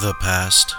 The past.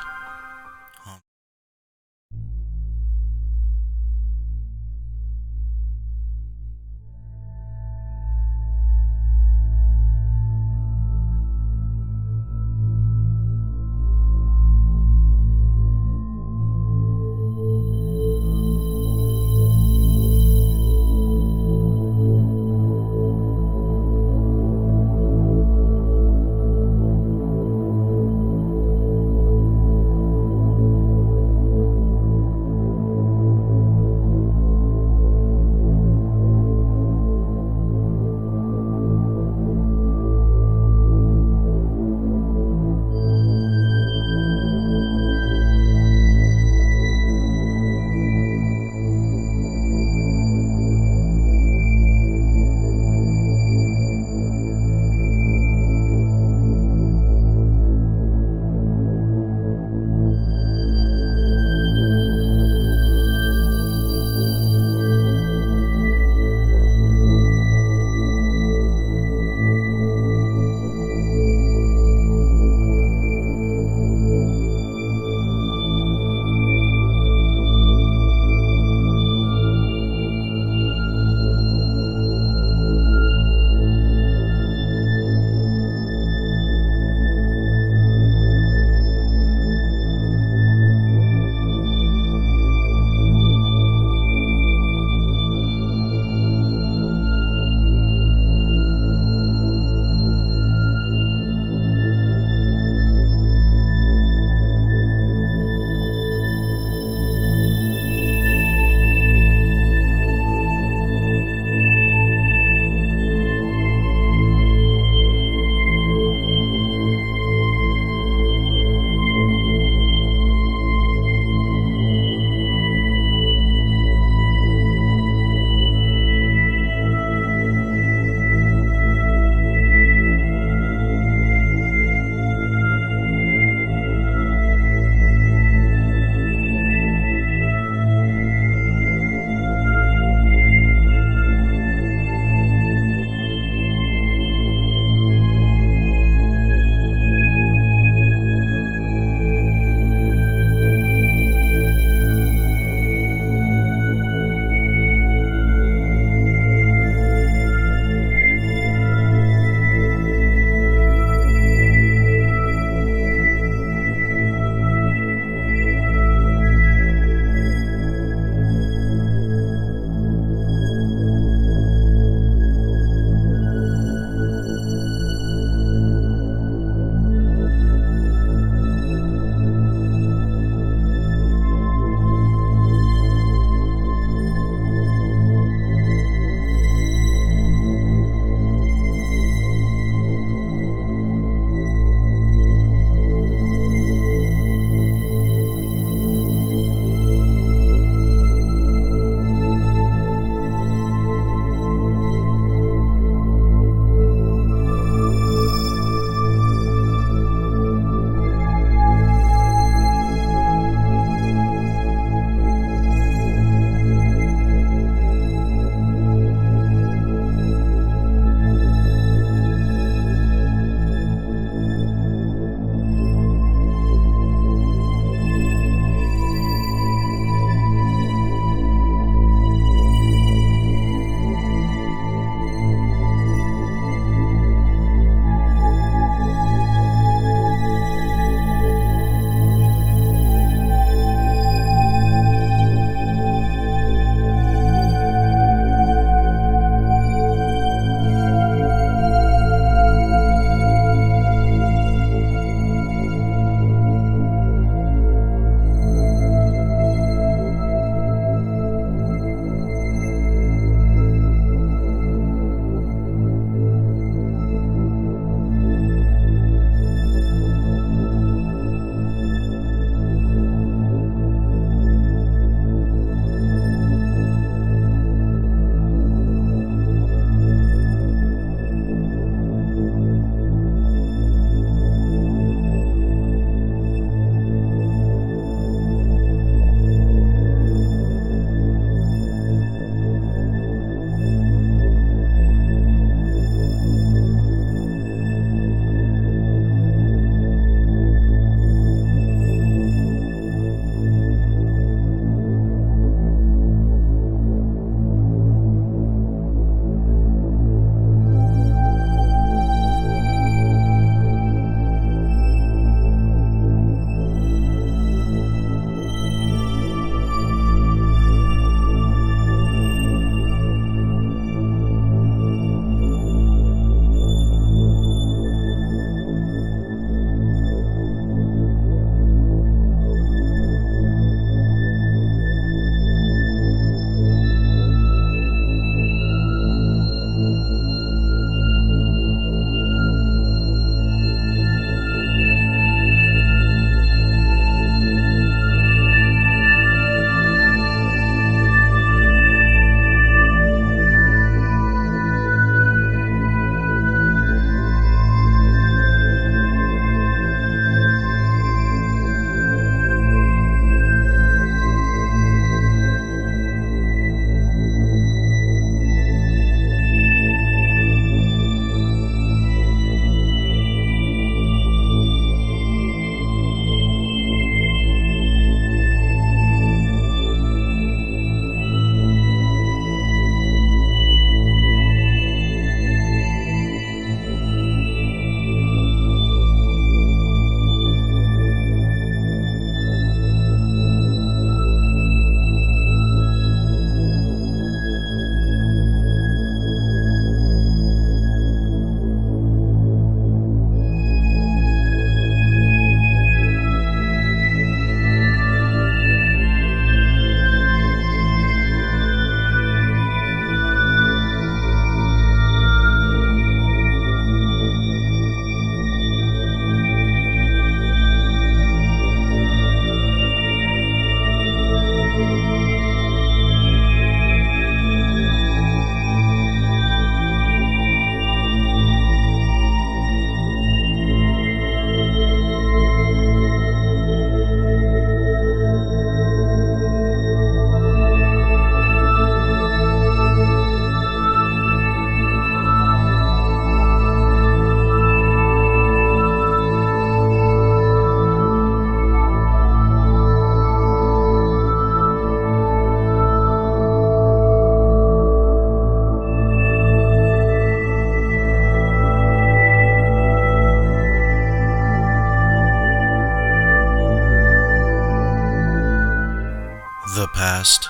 The past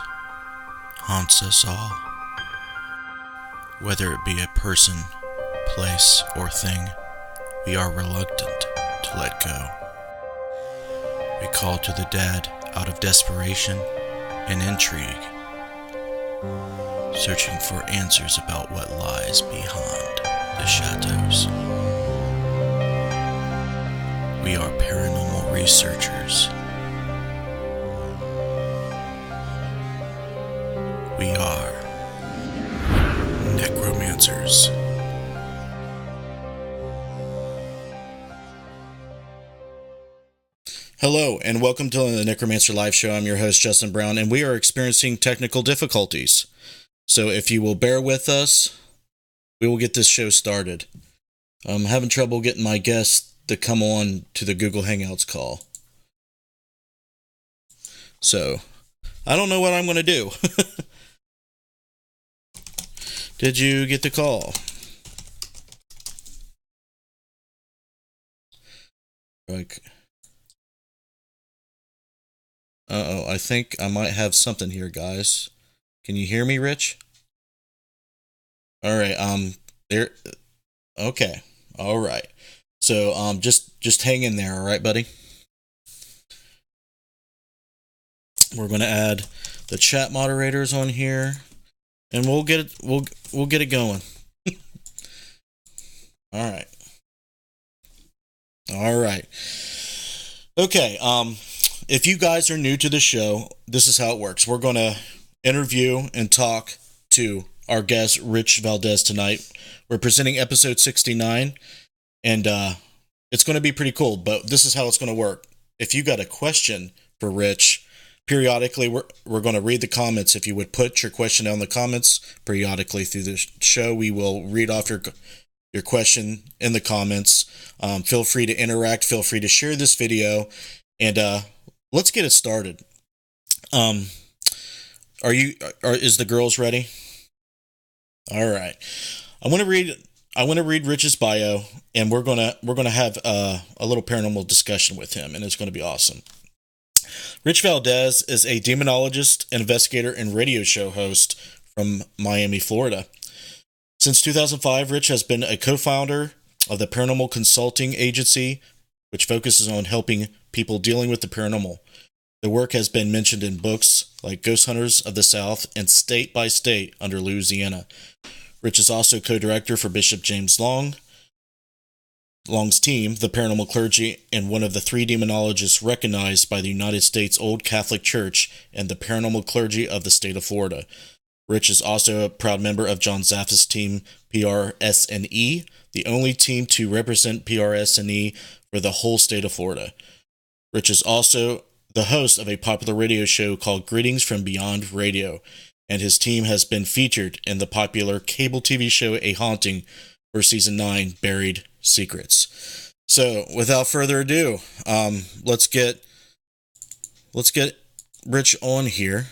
haunts us all. Whether it be a person, place, or thing, we are reluctant to let go. We call to the dead out of desperation and intrigue, searching for answers about what lies behind the shadows. We are paranormal researchers. We are Necromancers. Hello, and welcome to the Necromancer Live Show. I'm your host, Justin Brown, and we are experiencing technical difficulties. So if you will bear with us, we will get this show started. I'm having trouble getting my guests to come on to the Google Hangouts call. So, I don't know what I'm going to do. Did you get the call? Like, I think I might have something here, guys. Can you hear me, Rich? All right, there. Okay, all right. So, just hang in there, all right, buddy? We're going to add the chat moderators on here. And we'll get it. We'll get it going. All right. All right. Okay. If you guys are new to the show, this is how it works. We're going to interview and talk to our guest, Rich Valdes, tonight. We're presenting episode 69, and it's going to be pretty cool. But this is how it's going to work. If you got a question for Rich, periodically, we're going to read the comments. If you would put your question down in the comments periodically through the show, we will read off your question in the comments. Feel free to interact. Feel free to share this video, and let's get it started. Is the girls ready? All right. I want to read Rich's bio, and we're gonna have a little paranormal discussion with him, and it's going to be awesome. Rich Valdes is a demonologist, investigator, and radio show host from Miami, Florida. Since 2005, Rich has been a co-founder of the Paranormal Consulting Agency, which focuses on helping people dealing with the paranormal. The work has been mentioned in books like Ghost Hunters of the South and State by State under Louisiana. Rich is also co-director for Bishop James Long's team, the Paranormal Clergy, and one of the 3 demonologists recognized by the United States Old Catholic Church and the Paranormal Clergy of the state of Florida. Rich is also a proud member of John Zaffis' team, PRSNE, the only team to represent PRSNE for the whole state of Florida. Rich is also the host of a popular radio show called Greetings from Beyond Radio, and his team has been featured in the popular cable TV show A Haunting for Season 9, Buried Secrets. So, without further ado, let's get Rich on here,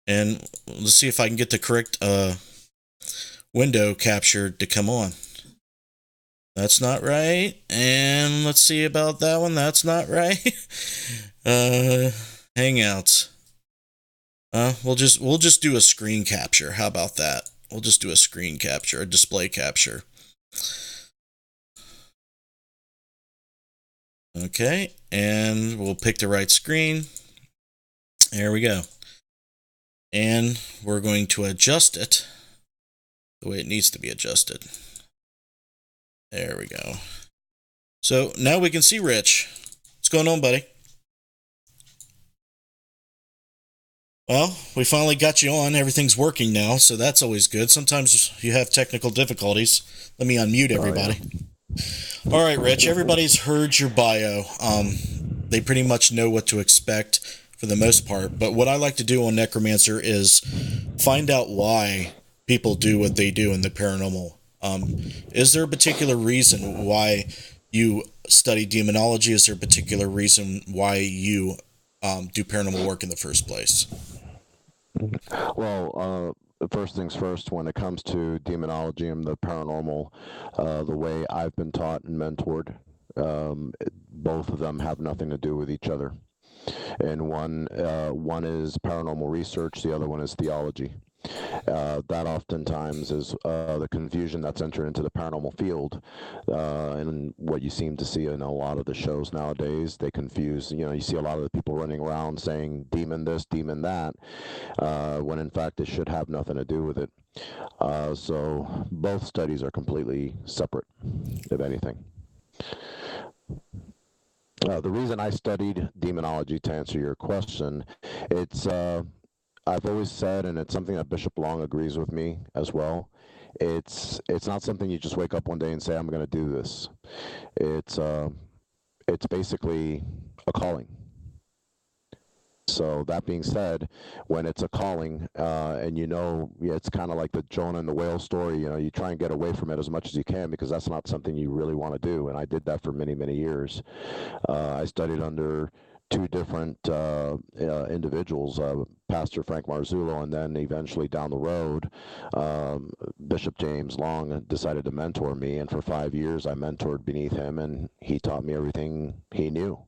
and let's see if I can get the correct window captured to come on. That's not right, and let's see about that one. That's not right. Hangouts. We'll just do a screen capture. How about that? We'll just do a screen capture, a display capture. Okay, and we'll pick the right screen. There we go. And we're going to adjust it the way it needs to be adjusted. There we go. So now we can see Rich. What's going on, buddy? Well, we finally got you on. Everything's working now, so that's always good. Sometimes you have technical difficulties. Let me unmute everybody. All right, Rich, everybody's heard your bio. They pretty much know what to expect for the most part. But what I like to do on Necromancer is find out why people do what they do in the paranormal. Is there a particular reason why you study demonology? Is there a particular reason why you do paranormal work in the first place? Well, first things first, when it comes to demonology and the paranormal, the way I've been taught and mentored, both of them have nothing to do with each other. and one is paranormal research, the other one is theology. That oftentimes is the confusion that's entered into the paranormal field, and what you seem to see in a lot of the shows nowadays. They confuse, you see a lot of the people running around saying demon this, demon that, when in fact it should have nothing to do with it. So both studies are completely separate, if anything. The reason I studied demonology, to answer your question, it's I've always said, and it's something that Bishop Long agrees with me as well. It's not something you just wake up one day and say, I'm going to do this. It's basically a calling. So that being said, when it's a calling, and it's kind of like the Jonah and the whale story. You try and get away from it as much as you can, because that's not something you really want to do. And I did that for many, many years. I studied under two different individuals, Pastor Frank Marzullo, and then eventually down the road, Bishop James Long decided to mentor me, and for 5 years I mentored beneath him, and he taught me everything he knew.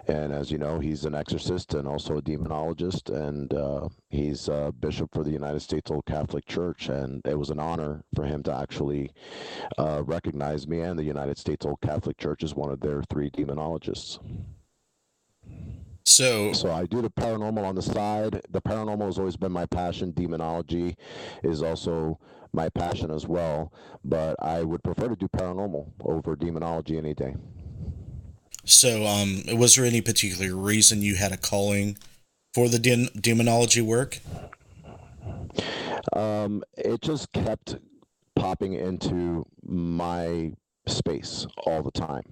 And as you know, he's an exorcist and also a demonologist, and he's a bishop for the United States Old Catholic Church, and it was an honor for him to actually recognize me and the United States Old Catholic Church as one of their 3 demonologists. So I do the paranormal on the side. The paranormal has always been my passion. Demonology is also my passion as well, but I would prefer to do paranormal over demonology any day. So, was there any particular reason you had a calling for the demonology work? It just kept popping into my space all the time,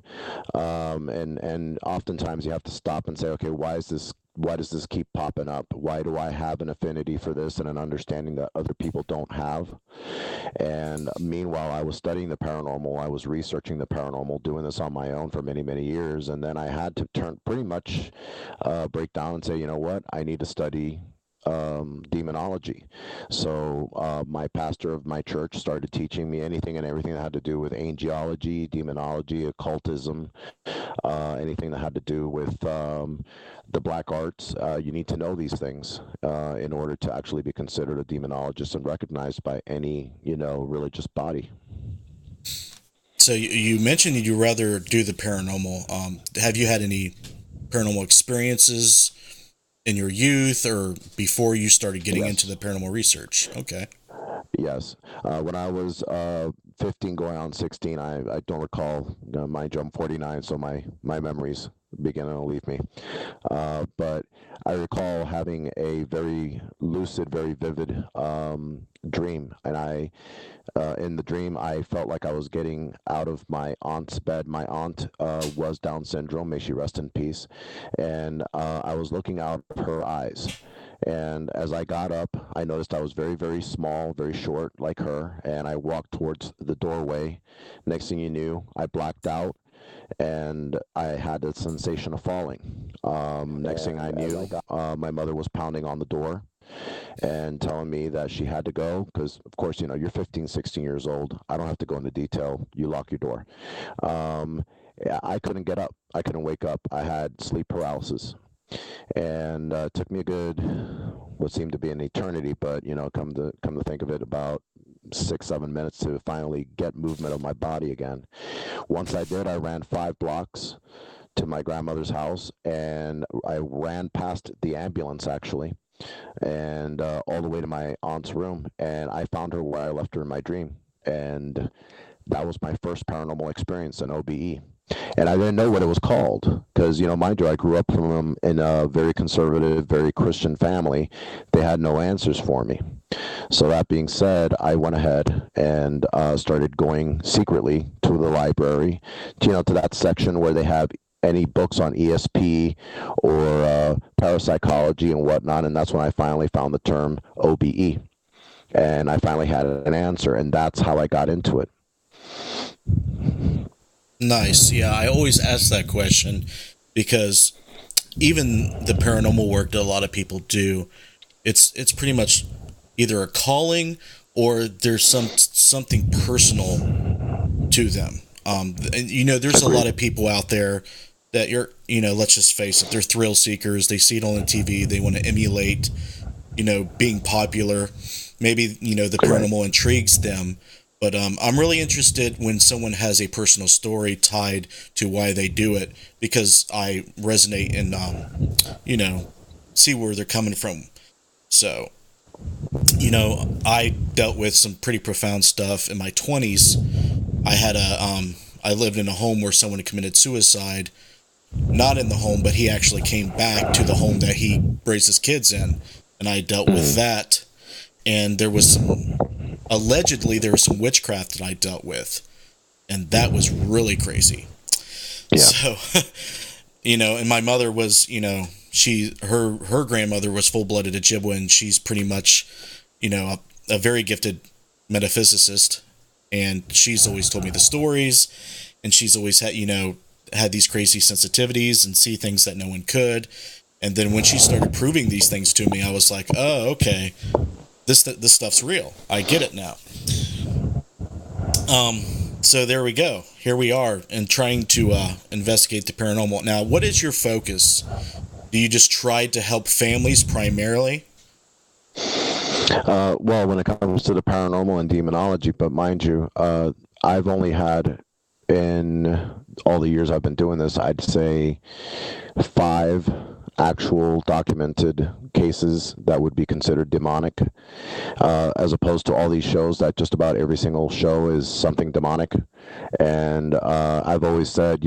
and oftentimes you have to stop and say, okay, why does this keep popping up? Why do I have an affinity for this and an understanding that other people don't have? And meanwhile, I was studying the paranormal, I was researching the paranormal, doing this on my own for many, many years, and then I had to pretty much break down and say, you know what, I need to study demonology. So my pastor of my church started teaching me anything and everything that had to do with angelology, demonology, occultism, anything that had to do with the black arts. You need to know these things in order to actually be considered a demonologist and recognized by any, religious body. So you mentioned you'd rather do the paranormal. Have you had any paranormal experiences in your youth or before you started getting into the paranormal research? Okay. Yes. When I was 15 going on 16, I don't recall, mind you, I'm 49, so my memories beginning to leave me. But I recall having a very lucid, very vivid dream. And in the dream, I felt like I was getting out of my aunt's bed. My aunt was Down syndrome, may she rest in peace. And I was looking out of her eyes. And as I got up, I noticed I was very, very small, very short, like her. And I walked towards the doorway. Next thing you knew, I blacked out, and I had a sensation of falling. Next thing I knew, my mother was pounding on the door and telling me that she had to go because, of course, you're 15, 16 years old. I don't have to go into detail. You lock your door. I couldn't get up. I couldn't wake up. I had sleep paralysis. And it took me a good, what seemed to be an eternity, but come to think of it, about 6-7 minutes to finally get movement of my body again. Once I did, I ran 5 blocks to my grandmother's house, and I ran past the ambulance actually, and all the way to my aunt's room, and I found her where I left her in my dream, and that was my first paranormal experience in OBE. And I didn't know what it was called because, mind you, I grew up in a very conservative, very Christian family. They had no answers for me. So that being said, I went ahead and started going secretly to the library, to that section where they have any books on ESP or parapsychology and whatnot. And that's when I finally found the term OBE. And I finally had an answer, and that's how I got into it. Nice. Yeah, I always ask that question because even the paranormal work that a lot of people do, it's pretty much either a calling or there's something personal to them. And there's a lot of people out there that let's just face it, they're thrill seekers. They see it on the TV. They want to emulate, being popular. Maybe, the Correct. paranormal intrigues them. But I'm really interested when someone has a personal story tied to why they do it, because I resonate and, see where they're coming from. So, I dealt with some pretty profound stuff in my 20s. I lived in a home where someone had committed suicide, not in the home, but he actually came back to the home that he raised his kids in, and I dealt with that. And allegedly there was some witchcraft that I dealt with, and that was really crazy. Yeah. So, and my mother was, her grandmother was full-blooded Ojibwa, and she's pretty much, a very gifted metaphysicist, and she's always told me the stories, and she's always had these crazy sensitivities and see things that no one could. And then when she started proving these things to me, I was like, oh, okay, this stuff's real. I get it now. So there we go. Here we are, and trying to investigate the paranormal. Now, what is your focus? Do you just try to help families primarily? Well, when it comes to the paranormal and demonology, but mind you, I've only had, in all the years I've been doing this, I'd say 5 actual documented cases that would be considered demonic, as opposed to all these shows that just about every single show is something demonic. And I've always said,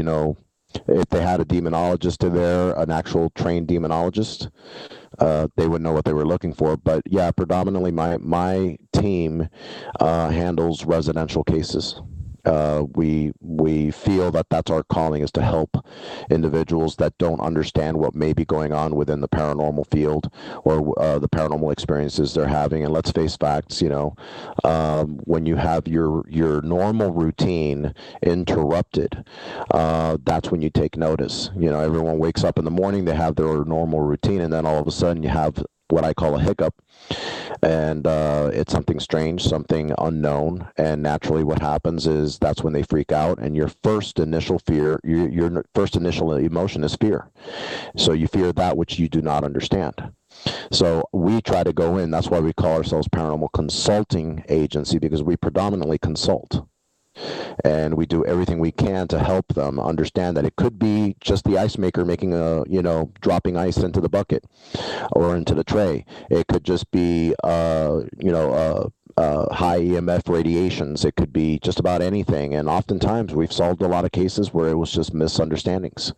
if they had a demonologist in there, an actual trained demonologist, they would know what they were looking for. But yeah, predominantly my team handles residential cases. We feel that that's our calling, is to help individuals that don't understand what may be going on within the paranormal field, or the paranormal experiences they're having. And let's face facts, when you have your normal routine interrupted, that's when you take notice. Everyone wakes up in the morning, they have their normal routine, and then all of a sudden you have what I call a hiccup, and it's something strange, something unknown. And naturally what happens is that's when they freak out, and your first initial fear, your first initial emotion is fear. So you fear that which you do not understand. So we try to go in. That's why we call ourselves Paranormal Consulting Agency, because we predominantly consult, and we do everything we can to help them understand that it could be just the ice maker making dropping ice into the bucket or into the tray. It could just be high EMF radiations. It could be just about anything. And oftentimes we've solved a lot of cases where it was just misunderstandings.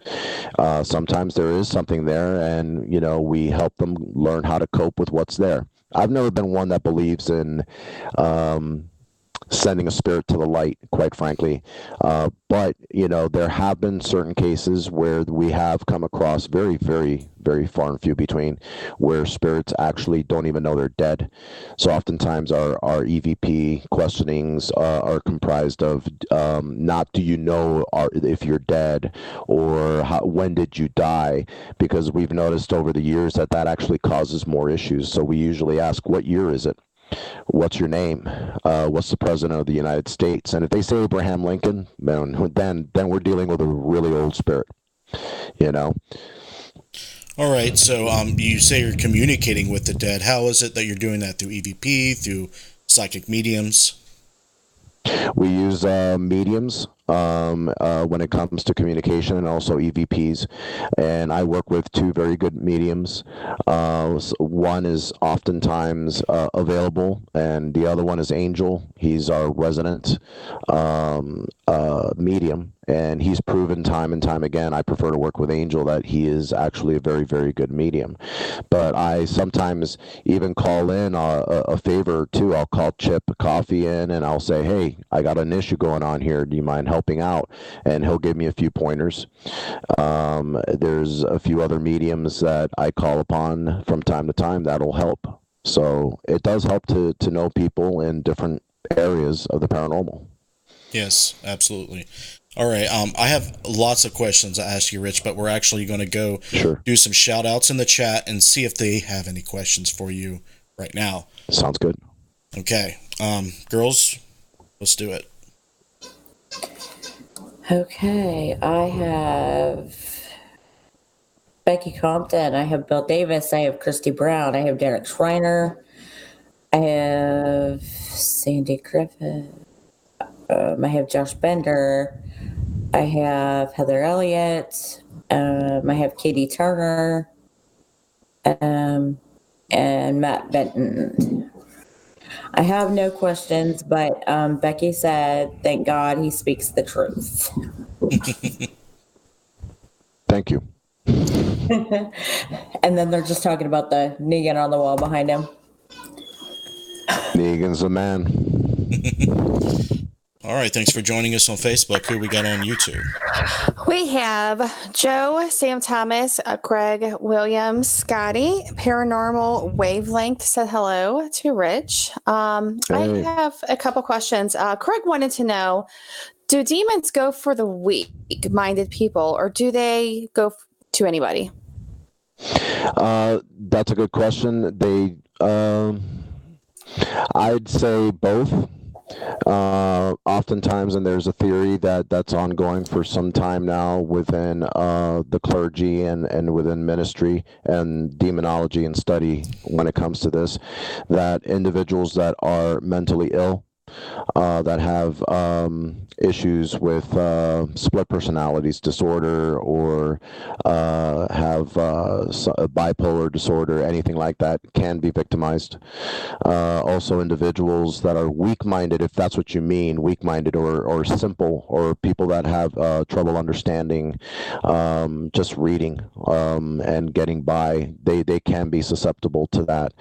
Sometimes there is something there, and we help them learn how to cope with what's there. I've never been one that believes in sending a spirit to the light, quite frankly. But, there have been certain cases where we have come across, very, very, very far and few between, where spirits actually don't even know they're dead. So oftentimes our EVP questionings are comprised of not do you know if you're dead, or when did you die, because we've noticed over the years that actually causes more issues. So we usually ask, what year is it? What's your name? What's the president of the United States? And if they say Abraham Lincoln, then we're dealing with a really old spirit, All right, so you say you're communicating with the dead. How is it that you're doing that? Through EVP, through psychic mediums? We use mediums when it comes to communication, and also EVPs. And I work with 2 very good mediums. One is oftentimes available, and the other one is Angel. He's our resident medium, and he's proven time and time again. I prefer to work with Angel, that he is actually a very, very good medium. But I sometimes even call in a favor or two. I'll call Chip Coffee in, and I'll say, hey, I got an issue going on here. Do you mind helping out? And he'll give me a few pointers. There's a few other mediums that I call upon from time to time that'll help. So it does help to know people in different areas of the paranormal. Yes, absolutely. All right. I have lots of questions to ask you, Rich, but we're actually going to go Sure. do some shout outs in the chat and see if they have any questions for you right now. Sounds good. Okay. Girls, let's do it. Okay, I have Becky Compton. I have Bill Davis. I have Christy Brown. I have Derek Schreiner. I have Sandy Griffith. I have Josh Bender. I have Heather Elliott. I have Katie Turner. And Matt Benton. I have no questions, but Becky said, thank God he speaks the truth. Thank you. And then they're just talking about the Negan on the wall behind him. Negan's a man. All right, thanks for joining us on Facebook. Who we got on YouTube? We have Joe, Sam Thomas, Craig Williams, Scotty, Paranormal Wavelength said hello to Rich. I have a couple questions. Craig wanted to know, do demons go for the weak-minded people, or do they go to anybody? That's a good question. I'd say both. Oftentimes, and there's a theory that's ongoing for some time now within the clergy and within ministry and demonology and study when it comes to this, that individuals that are mentally ill, that have issues with split personalities disorder, or have bipolar disorder, anything like that, can be victimized. Also, individuals that are weak-minded, if that's what you mean, weak-minded or simple, or people that have trouble understanding, just reading and getting by, they can be susceptible to that.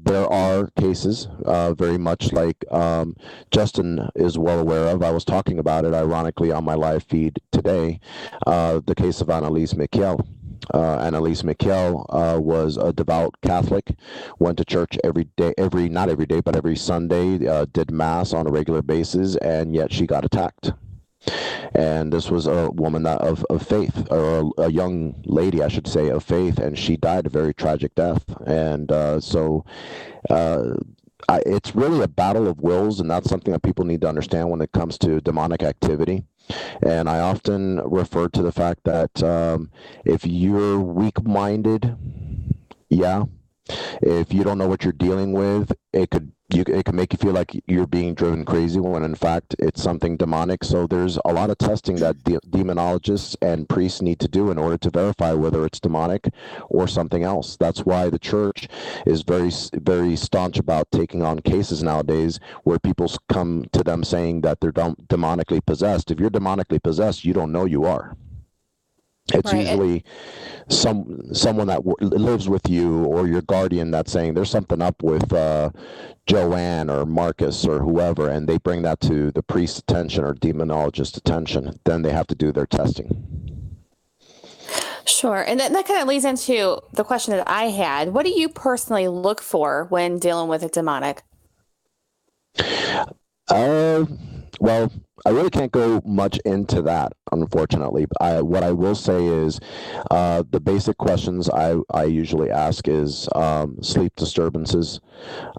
There are cases, very much like Justin is well aware of. I was talking about it, ironically, on my live feed today, the case of Annalise Miquel. Annalise Miquel was a devout Catholic, went to church every day, not every day, but every Sunday, did Mass on a regular basis, and yet she got attacked. And this was a woman of faith, or a young lady, I should say, of faith, and she died a very tragic death. And it's really a battle of wills, and that's something that people need to understand when it comes to demonic activity. And I often refer to the fact that if you're weak-minded, if you don't know what you're dealing with, it can make you feel like you're being driven crazy, when in fact it's something demonic. So there's a lot of testing that demonologists and priests need to do in order to verify whether it's demonic or something else. That's why the church is very, very staunch about taking on cases nowadays where people come to them saying that they're demonically possessed. If you're demonically possessed, you don't know you are. It's right. Usually someone that lives with you, or your guardian, that's saying there's something up with Joanne or Marcus or whoever, and they bring that to the priest's attention or demonologist's attention. Then they have to do their testing. Sure. And that kind of leads into the question that I had. What do you personally look for when dealing with a demonic? Well, I really can't go much into that, unfortunately. What I will say is the basic questions I usually ask is sleep disturbances.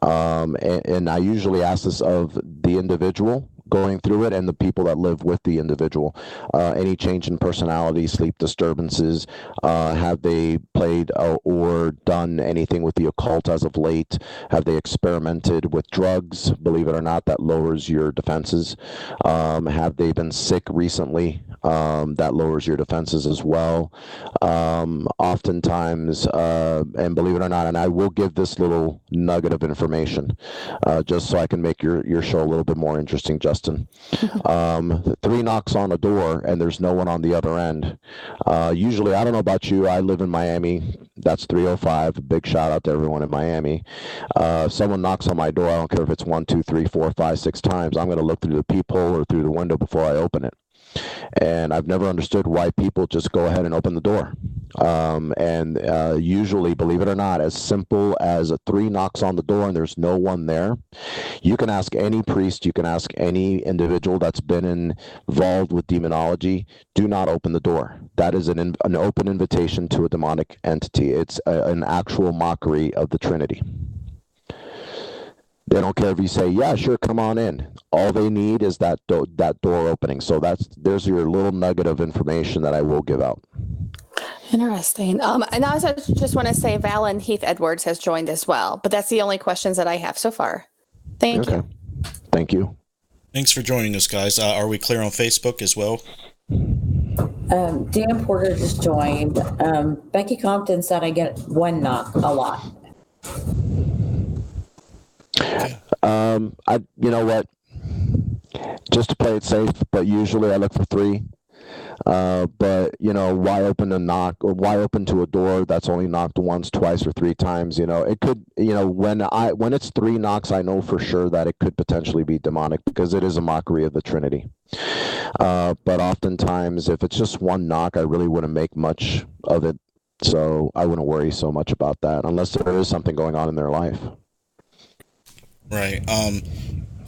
And I usually ask this of the individual going through it and the people that live with the individual. Any change in personality, sleep disturbances, have they played or done anything with the occult as of late? Have they experimented with drugs? Believe it or not, that lowers your defenses. Have they been sick recently? That lowers your defenses as well. Oftentimes, and believe it or not, and I will give this little nugget of information just so I can make your show a little bit more interesting, Justin. 3 knocks on a door and there's no one on the other end. Usually, I don't know about you, I live in Miami. That's 305. Big shout out to everyone in Miami. If someone knocks on my door, I don't care if it's 1, 2, 3, 4, 5, 6 times. I'm going to look through the peephole or through the window before I open it. And I've never understood why people just go ahead and open the door. Usually, believe it or not, as simple as 3 knocks on the door and there's no one there, you can ask any priest, you can ask any individual that's been involved with demonology, do not open the door. That is an open invitation to a demonic entity. It's an actual mockery of the Trinity. They don't care if you say, yeah, sure, come on in. All they need is that door opening. So there's your little nugget of information that I will give out. Interesting. And I also just want to say Val and Heath Edwards has joined as well, but that's the only questions that I have so far. Thank you. Thank you. Thanks for joining us, guys. Are we clear on Facebook as well? Dan Porter just joined. Becky Compton said I get one knock a lot. Okay. You know what? Just to play it safe, but usually I look for 3. But why open a knock, or why open to a door that's only knocked once, twice, or 3 times? It could, when it's 3 knocks, I know for sure that it could potentially be demonic, because it is a mockery of the Trinity. But oftentimes, if it's just 1 knock, I really wouldn't make much of it. So I wouldn't worry so much about that, unless there is something going on in their life. Right.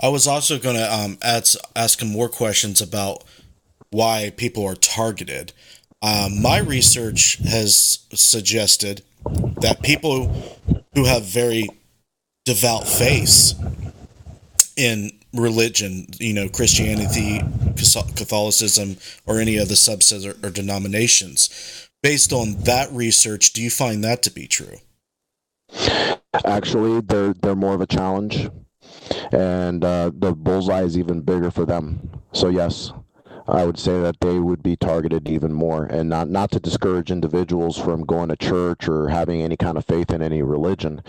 I was also going to ask him more questions about why people are targeted. My research has suggested that people who have very devout faiths in religion, Christianity, Catholicism, or any of the subsets or denominations, based on that research, do you find that to be true? Actually, they're more of a challenge, and the bullseye is even bigger for them. So yes, I would say that they would be targeted even more, and not to discourage individuals from going to church or having any kind of faith in any religion,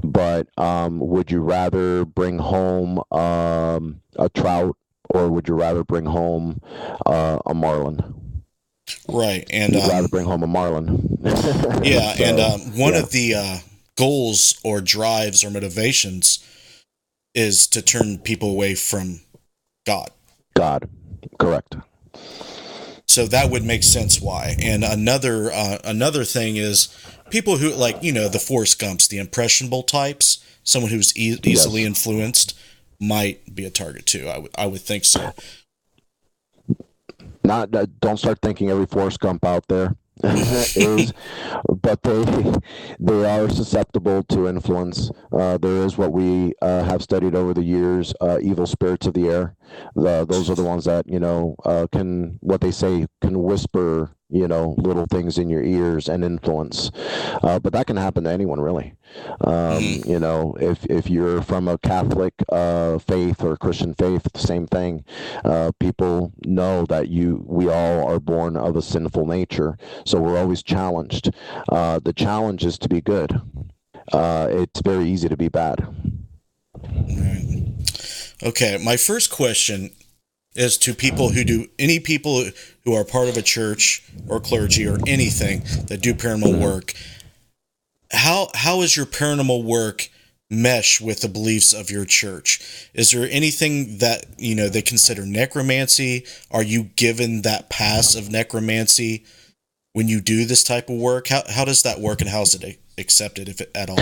but would you rather bring home a trout, or would you rather bring home a marlin? Right, and you'd rather bring home a marlin. Yeah, so, and one of the goals or drives or motivations is to turn people away from God. Correct. So that would make sense why. And another thing is people who, like, the Forrest Gumps, the impressionable types, someone who's easily influenced, might be a target too. I would think so. Don't start thinking every Forrest Gump out there is, but they are susceptible to influence. There is what we have studied over the years, evil spirits of the air. Those are the ones that can whisper little things in your ears and influence. But that can happen to anyone, really. If you're from a Catholic faith or Christian faith, the same thing. People know that we all are born of a sinful nature, so we're always challenged. The challenge is to be good. It's very easy to be bad. Okay, my first question is to people who are part of a church or clergy or anything that do paranormal work. How is your paranormal work mesh with the beliefs of your church? Is there anything that they consider necromancy? Are you given that pass of necromancy when you do this type of work? How does that work, and how is it accepted, if at all?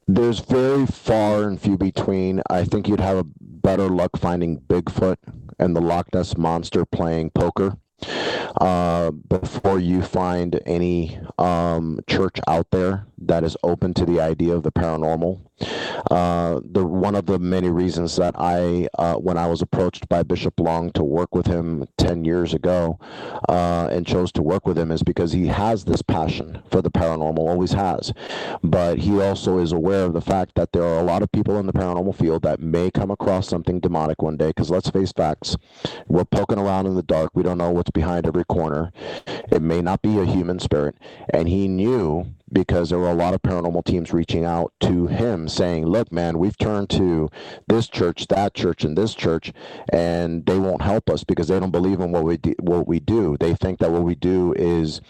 There's very far and few between. I think you'd have a better luck finding Bigfoot and the Loch Ness Monster playing poker before you find any church out there that is open to the idea of the paranormal. One of the many reasons that when I was approached by Bishop Long to work with him 10 years ago, and chose to work with him, is because he has this passion for the paranormal, always has. But he also is aware of the fact that there are a lot of people in the paranormal field that may come across something demonic one day, because let's face facts, we're poking around in the dark. We don't know what's behind every corner. It may not be a human spirit. And he knew, because there were a lot of paranormal teams reaching out to him saying, look, man, we've turned to this church, that church, and this church, and they won't help us because they don't believe in what we do. They think that what we do is,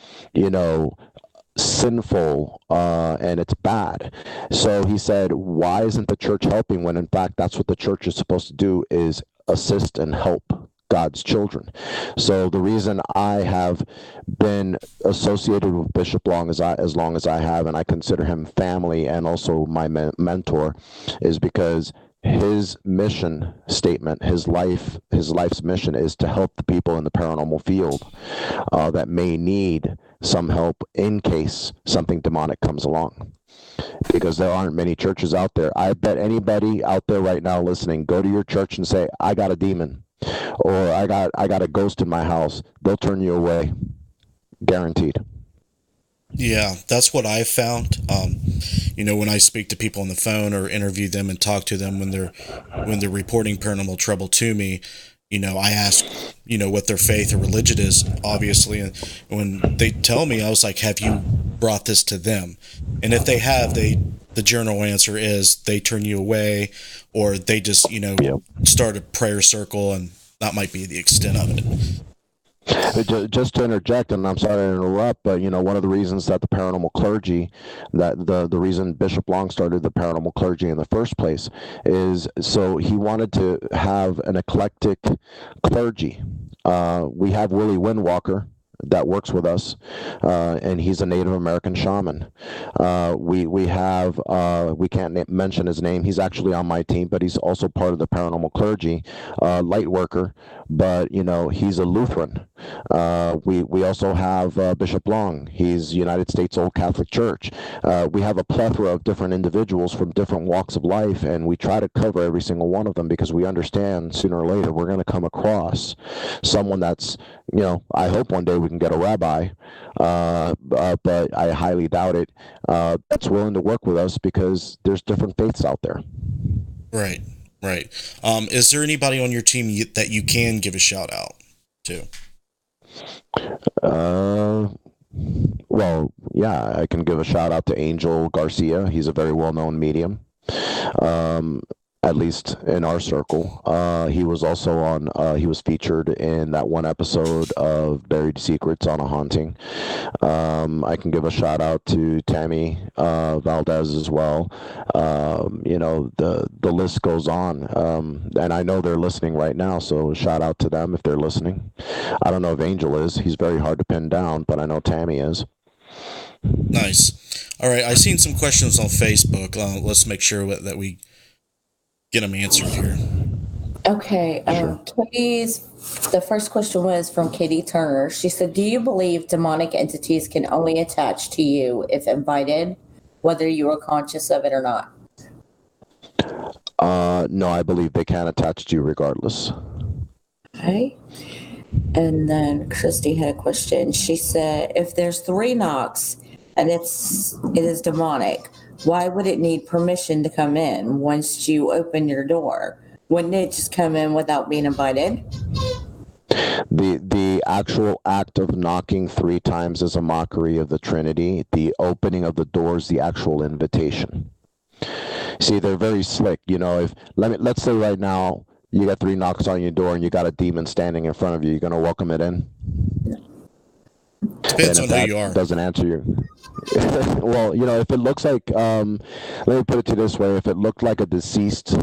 sinful, and it's bad. So he said, why isn't the church helping, when in fact that's what the church is supposed to do, is assist and help God's children? So the reason I have been associated with Bishop Long as long as I have, and I consider him family and also my mentor, is because his mission statement, his life's mission, is to help the people in the paranormal field that may need some help in case something demonic comes along. Because there aren't many churches out there. I bet anybody out there right now listening, go to your church and say, I got a demon, or I got a ghost in my house. They'll turn you away. Guaranteed. Yeah, that's what I've found. When I speak to people on the phone or interview them and talk to them when they're reporting paranormal trouble to me, I ask, what their faith or religion is, obviously, and when they tell me, I was like, "Have you brought this to them?" And if they have, the general answer is they turn you away, or they just, Yep. start a prayer circle, and that might be the extent of it. Just to interject, and I'm sorry to interrupt, but one of the reasons that the paranormal clergy, that the reason Bishop Long started the paranormal clergy in the first place, is so he wanted to have an eclectic clergy. We have Willie Windwalker that works with us, and he's a Native American shaman. We have we can't mention his name. He's actually on my team, but he's also part of the paranormal clergy, light worker. But he's a Lutheran. We also have Bishop Long. He's United States Old Catholic Church. We have a plethora of different individuals from different walks of life, and we try to cover every single one of them because we understand sooner or later we're going to come across someone that's, I hope one day we can get a rabbi, but I highly doubt it, that's willing to work with us because there's different faiths out there. Right, right. Is there anybody on your team that you can give a shout out to? Well, yeah, I can give a shout out to Angel Garcia. He's a very well-known medium, at least in our circle. He was also he was featured in that one episode of Buried Secrets on a Haunting. I can give a shout out to Tammy Valdez as well. The list goes on. And I know they're listening right now, so shout out to them if they're listening. I don't know if Angel is. He's very hard to pin down, but I know Tammy is. Nice. All right, I've seen some questions on Facebook. Let's make sure that we get them answered here. Okay. Sure. The first question was from Katie Turner. She said, "Do you believe demonic entities can only attach to you if invited, whether you are conscious of it or not?" No, I believe they can attach to you regardless. Okay. And then Christy had a question. She said, "If there's 3 knocks and it is demonic, why would it need permission to come in once you open your door? Wouldn't it just come in without being invited?" The actual act of knocking 3 times is a mockery of the Trinity. The opening of the door is the actual invitation. See, they're very slick. Let's say right now you got 3 knocks on your door and you got a demon standing in front of you. You're gonna welcome it in? Depends on who you are. Doesn't answer you. Well, if it looks like, let me put it to you this way: if it looked like a deceased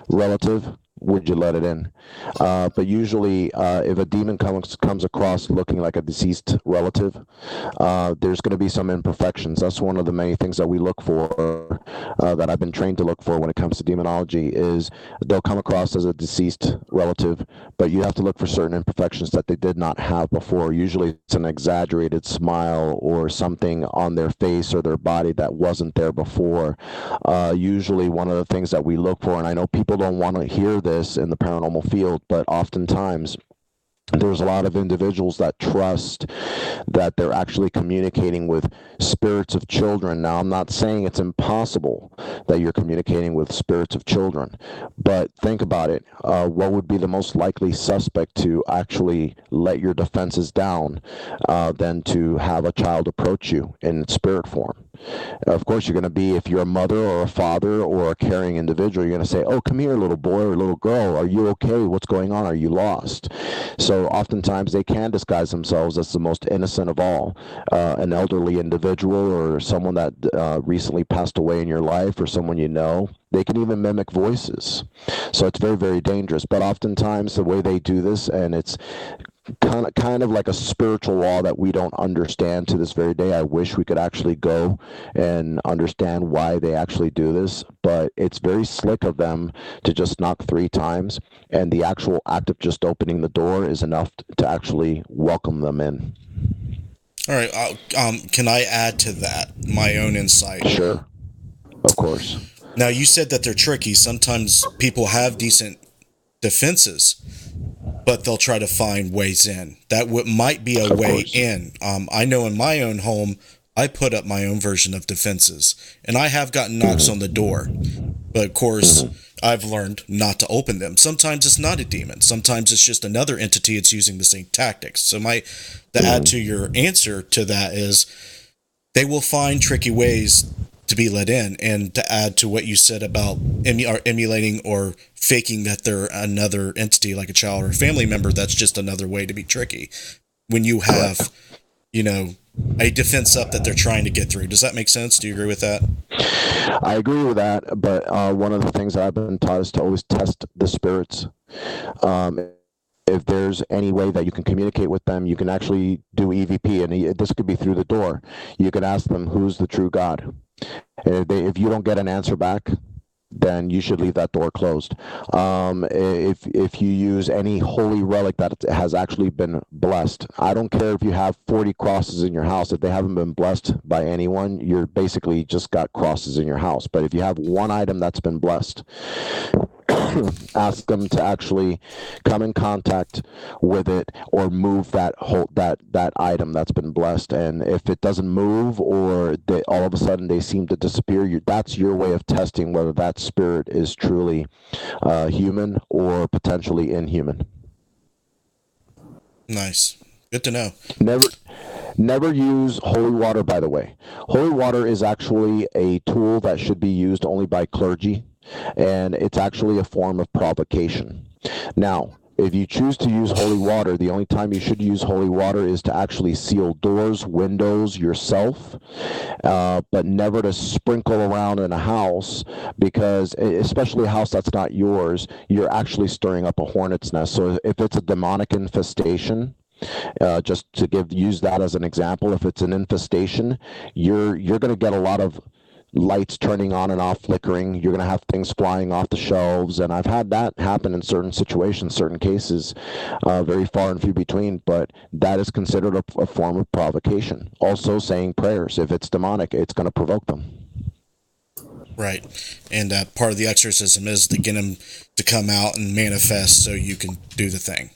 relative, would you let it in? But usually, if a demon comes across looking like a deceased relative, there's going to be some imperfections. That's one of the many things that we look for, that I've been trained to look for when it comes to demonology, is they'll come across as a deceased relative, but you have to look for certain imperfections that they did not have before. Usually it's an exaggerated smile or something on their face or their body that wasn't there before. Usually one of the things that we look for, and I know people don't want to hear this in the paranormal field, but oftentimes there's a lot of individuals that trust that they're actually communicating with spirits of children. Now, I'm not saying it's impossible that you're communicating with spirits of children, but think about it. What would be the most likely suspect to actually let your defenses down than to have a child approach you in spirit form? Of course, you're going to be, if you're a mother or a father or a caring individual, you're going to say, "Oh, come here, little boy or little girl. Are you okay? What's going on? Are you lost?" So oftentimes they can disguise themselves as the most innocent of all, an elderly individual or someone that recently passed away in your life or someone you know. They can even mimic voices. So it's very, very dangerous. But oftentimes the way they do this, and it's kind of like a spiritual law that we don't understand to this very day. I wish we could actually go and understand why they actually do this, but it's very slick of them to just knock 3 times, and the actual act of just opening the door is enough to actually welcome them in. All right. Can I add to that my own insight? Sure. Of course. Now, you said that they're tricky. Sometimes people have decent defenses, but they'll try to find ways in. That might be a way in. I know in my own home, I put up my own version of defenses, and I have gotten knocks on the door, but of course, I've learned not to open them. Sometimes it's not a demon. Sometimes it's just another entity that's using the same tactics. So to add to your answer to that is, they will find tricky ways to be let in, and to add to what you said about emulating or faking that they're another entity like a child or a family member. That's just another way to be tricky when you have, a defense up that they're trying to get through. Does that make sense? Do you agree with that? I agree with that, but one of the things that I've been taught is to always test the spirits. If there's any way that you can communicate with them, you can actually do EVP, and this could be through the door. You could ask them, who's the true God? If you don't get an answer back, then you should leave that door closed. If you use any holy relic that has actually been blessed, I don't care if you have 40 crosses in your house. If they haven't been blessed by anyone, you're basically just got crosses in your house. But if you have one item that's been blessed, ask them to actually come in contact with it or move that item that's been blessed. And if it doesn't move, or all of a sudden they seem to disappear, that's your way of testing whether that spirit is truly human or potentially inhuman. Nice. Good to know. Never use holy water, by the way. Holy water is actually a tool that should be used only by clergy, and it's actually a form of provocation. Now, if you choose to use holy water, the only time you should use holy water is to actually seal doors, windows, yourself, but never to sprinkle around in a house, because, especially a house that's not yours, you're actually stirring up a hornet's nest. So if it's a demonic infestation, just to use that as an example, if it's an infestation, you're going to get a lot of lights turning on and off, flickering. You're going to have things flying off the shelves, and I've had that happen in certain situations, certain cases, very far and few between, but that is considered a form of provocation. Also, saying prayers, if it's demonic, it's going to provoke them. Right. And part of the exorcism is to get them to come out and manifest so you can do the thing.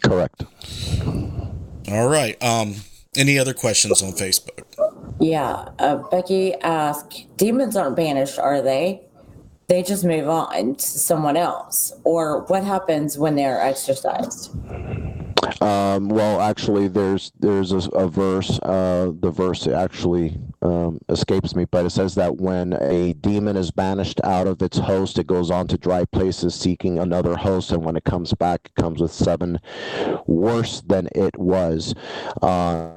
Correct. All right. Any other questions on Facebook? Yeah. Becky asked, demons aren't banished, are they? They just move on to someone else. Or what happens when they're exorcised? Well, actually, there's a verse. The verse actually escapes me, but it says that when a demon is banished out of its host, it goes on to dry places seeking another host, and when it comes back, it comes with 7 worse than it was.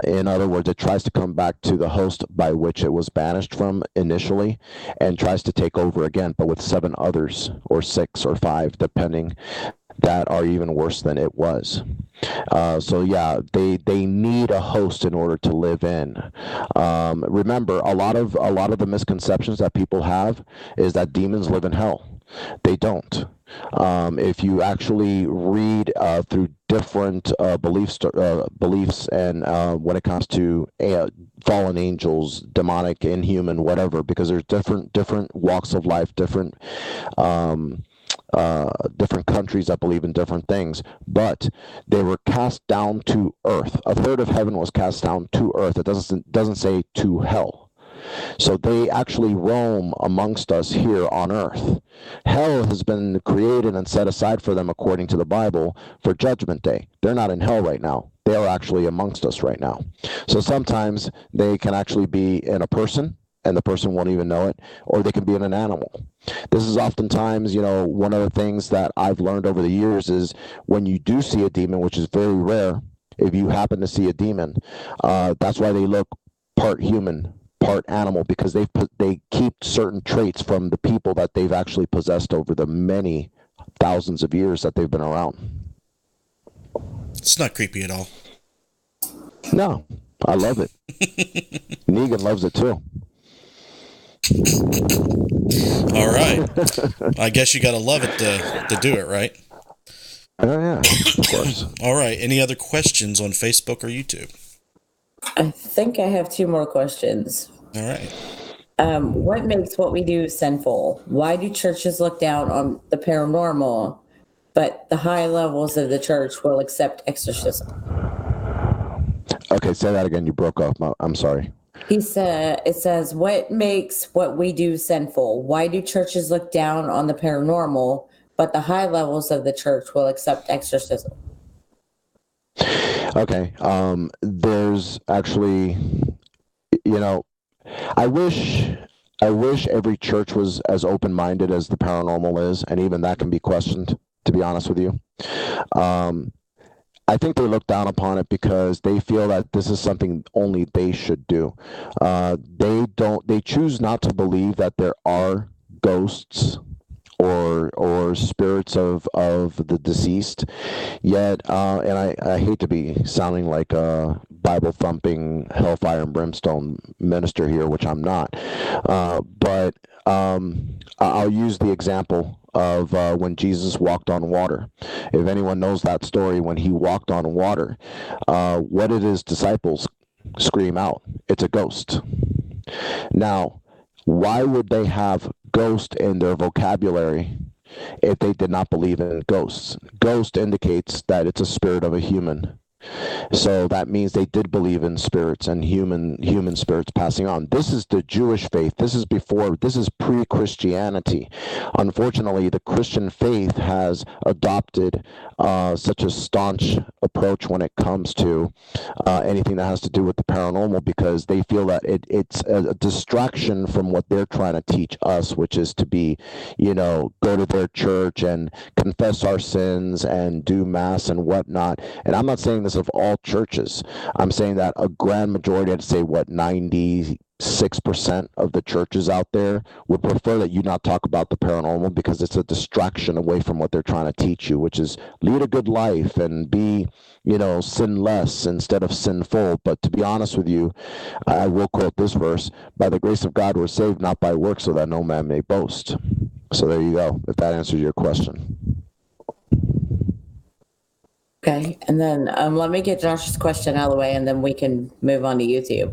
In other words, it tries to come back to the host by which it was banished from initially, and tries to take over again, but with 7 others, or 6 or 5, depending, that are even worse than it was. So yeah, they need a host in order to live in. Remember, a lot of the misconceptions that people have is that demons live in hell. They don't. If you actually read through different beliefs, and when it comes to fallen angels, demonic, inhuman, whatever, because there's different walks of life, different countries that believe in different things, but they were cast down to earth. A third of heaven was cast down to earth. It doesn't say to hell. So they actually roam amongst us here on earth. Hell has been created and set aside for them, according to the Bible, for Judgment Day. They're not in hell right now. They are actually amongst us right now. So sometimes they can actually be in a person, and the person won't even know it, or they can be in an animal. This is oftentimes, one of the things that I've learned over the years is when you do see a demon, which is very rare, if you happen to see a demon, that's why they look part human, part animal, because they keep certain traits from the people that they've actually possessed over the many thousands of years that they've been around. It's not creepy at all. No, I love it. Negan loves it too. All right. I guess you got to love it to do it, right? Oh, yeah, of course. All right. Any other questions on Facebook or YouTube? I think I have 2 more questions. All right. What makes what we do sinful? Why do churches look down on the paranormal, but the high levels of the church will accept exorcism? Okay, say that again. You broke up. I'm sorry. He said, it says, what makes what we do sinful? Why do churches look down on the paranormal, but the high levels of the church will accept exorcism? Okay. There's actually, I wish every church was as open-minded as the paranormal is, and even that can be questioned, to be honest with you. I think they look down upon it because they feel that this is something only they should do. They choose not to believe that there are ghosts or spirits of the deceased. Yet, and I hate to be sounding like a Bible thumping hellfire and brimstone minister here, which I'm not, but I'll use the example of when Jesus walked on water. If anyone knows that story, when he walked on water, what did his disciples scream out? It's a ghost. Now, why would they have ghost in their vocabulary if they did not believe in ghosts? Ghost indicates that it's a spirit of a human. So that means they did believe in spirits and human spirits passing on. This is the Jewish faith. This is pre-Christianity. Unfortunately, the Christian faith has adopted such a staunch approach when it comes to anything that has to do with the paranormal, because they feel that it's a distraction from what they're trying to teach us, which is to be, go to their church and confess our sins and do mass and whatnot. And I'm not saying this of all churches. I'm saying that a grand majority, I'd say 96% of the churches out there would prefer that you not talk about the paranormal, because it's a distraction away from what they're trying to teach you, which is lead a good life and be, sin less instead of sinful. But to be honest with you, I will quote this verse: by the grace of God we're saved, not by works, so that no man may boast. So there you go, if that answers your question. Okay, and then let me get Josh's question out of the way, and then we can move on to YouTube.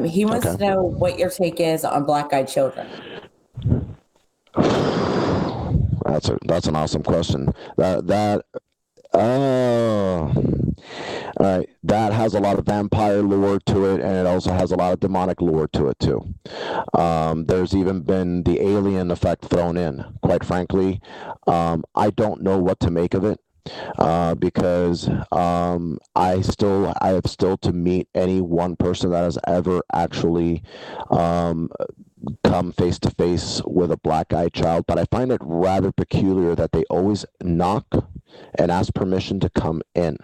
He wants to know what your take is on black-eyed children. That's an awesome question. All right, that has a lot of vampire lore to it, and it also has a lot of demonic lore to it too. There's even been the alien effect thrown in. Quite frankly, I don't know what to make of it. Because I have still to meet any one person that has ever actually come face to face with a black-eyed child. But I find it rather peculiar that they always knock and ask permission to come in.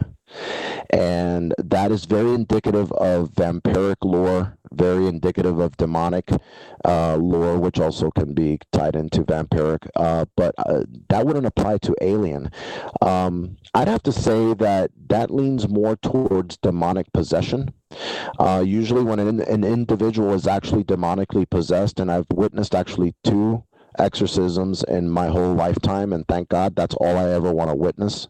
And that is very indicative of vampiric lore, very indicative of demonic lore, which also can be tied into vampiric. But that wouldn't apply to alien. I'd have to say that leans more towards demonic possession. Usually when an individual is actually demonically possessed, and I've witnessed actually 2 exorcisms in my whole lifetime, and thank God, that's all I ever want to witness.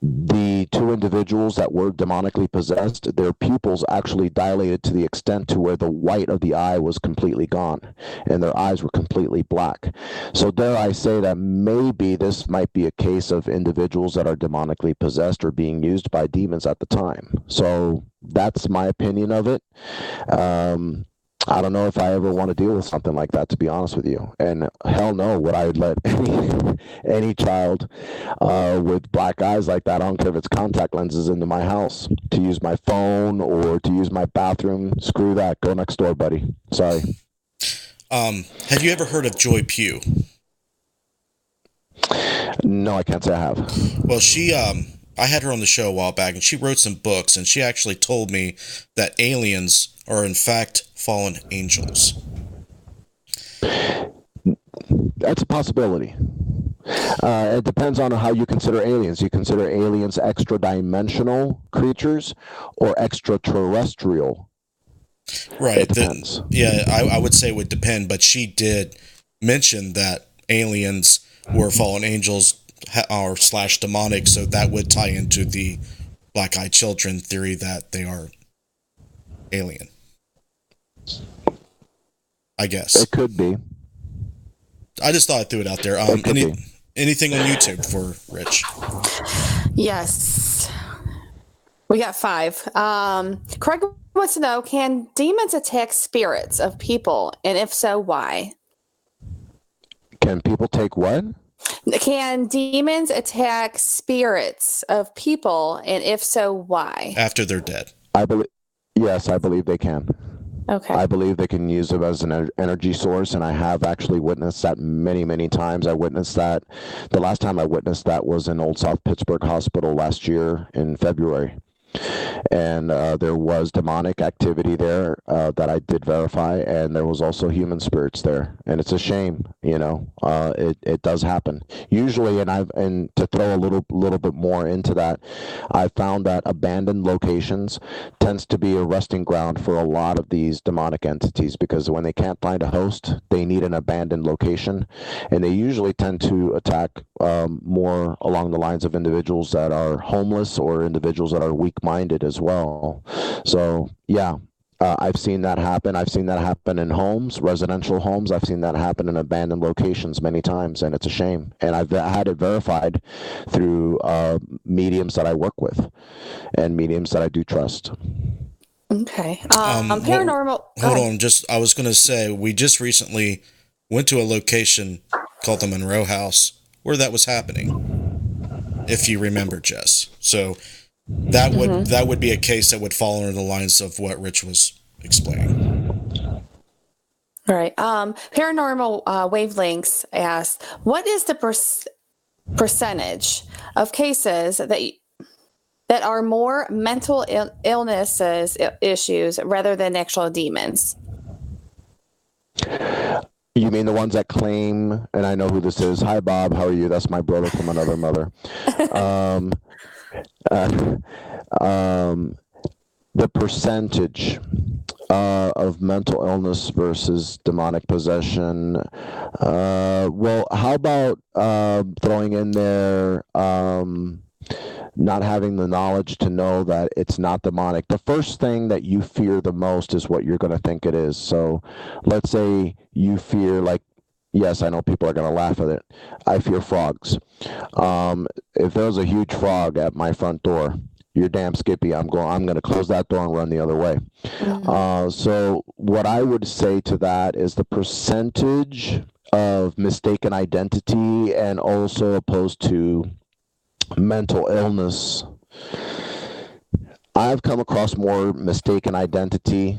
The 2 individuals that were demonically possessed, their pupils actually dilated to the extent to where the white of the eye was completely gone, and their eyes were completely black. So dare I say that maybe this might be a case of individuals that are demonically possessed or being used by demons at the time. So that's my opinion of it. I don't know if I ever want to deal with something like that, to be honest with you. And hell no, would I let any child with black eyes like that, I don't care if it's contact lenses, into my house to use my phone or to use my bathroom. Screw that. Go next door, buddy. Sorry. Have you ever heard of Joy Pugh? No, I can't say I have. Well, I had her on the show a while back, and she wrote some books, and she actually told me that aliens are in fact fallen angels. That's a possibility. It depends on how you consider aliens. You consider aliens extra-dimensional creatures or extraterrestrial? Right. It depends. I would say it would depend, but she did mention that aliens were fallen angels or / demonic, so that would tie into the black-eyed children theory that they are alien. I guess. It could be. I just thought I threw it out there. Anything on YouTube for Rich? Yes. We got 5. Craig wants to know, can demons attack spirits of people? And if so, why? Can people take what? Can demons attack spirits of people? And if so, why? After they're dead. Yes, I believe they can. Okay. I believe they can use it as an energy source, and I have actually witnessed that many, many times. I witnessed that. The last time I witnessed that was in Old South Pittsburgh Hospital last year in February. And there was demonic activity there that I did verify, and there was also human spirits there. And it's a shame, it does happen usually. And to throw a little bit more into that, I found that abandoned locations tends to be a resting ground for a lot of these demonic entities, because when they can't find a host, they need an abandoned location, and they usually tend to attack more along the lines of individuals that are homeless or individuals that are weak-minded as well. So yeah, I've seen that happen. I've seen that happen in homes, residential homes. I've seen that happen in abandoned locations many times, and it's a shame. And I've had it verified through mediums that I work with and mediums that I do trust. Okay. Paranormal. Hold on. I was going to say, we just recently went to a location called the Monroe House where that was happening, if you remember, Jess. So that would be a case that would fall under the lines of what Rich was explaining. All right. Paranormal Wavelengths asks, what is the percentage of cases that are more mental illnesses issues rather than actual demons? You mean the ones that claim, and I know who this is. Hi, Bob. How are you? That's my brother from another mother. The percentage of mental illness versus demonic possession. Well, how about throwing in there not having the knowledge to know that it's not demonic? The first thing that you fear the most is what you're going to think it is. So let's say you fear, like, yes, I know people are going to laugh at it, I fear frogs. If there's a huge frog at my front door, you're damn skippy. I'm going to close that door and run the other way. Mm-hmm. So what I would say to that is the percentage of mistaken identity and also opposed to mental illness. I've come across more mistaken identity.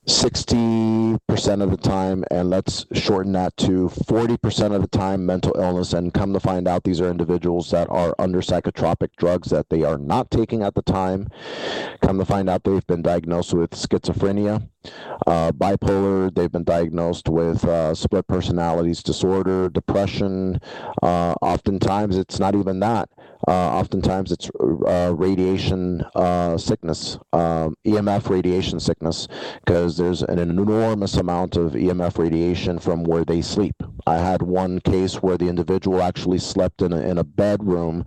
60% of the time, and let's shorten that to 40% of the time, mental illness. And come to find out, these are individuals that are under psychotropic drugs that they are not taking at the time. Come to find out, they've been diagnosed with schizophrenia, bipolar. They've been diagnosed with split personalities disorder, depression. Oftentimes, it's not even that. Oftentimes, it's radiation sickness, EMF radiation sickness, because there's an enormous amount of EMF radiation from where they sleep. I had one case where the individual actually slept in a bedroom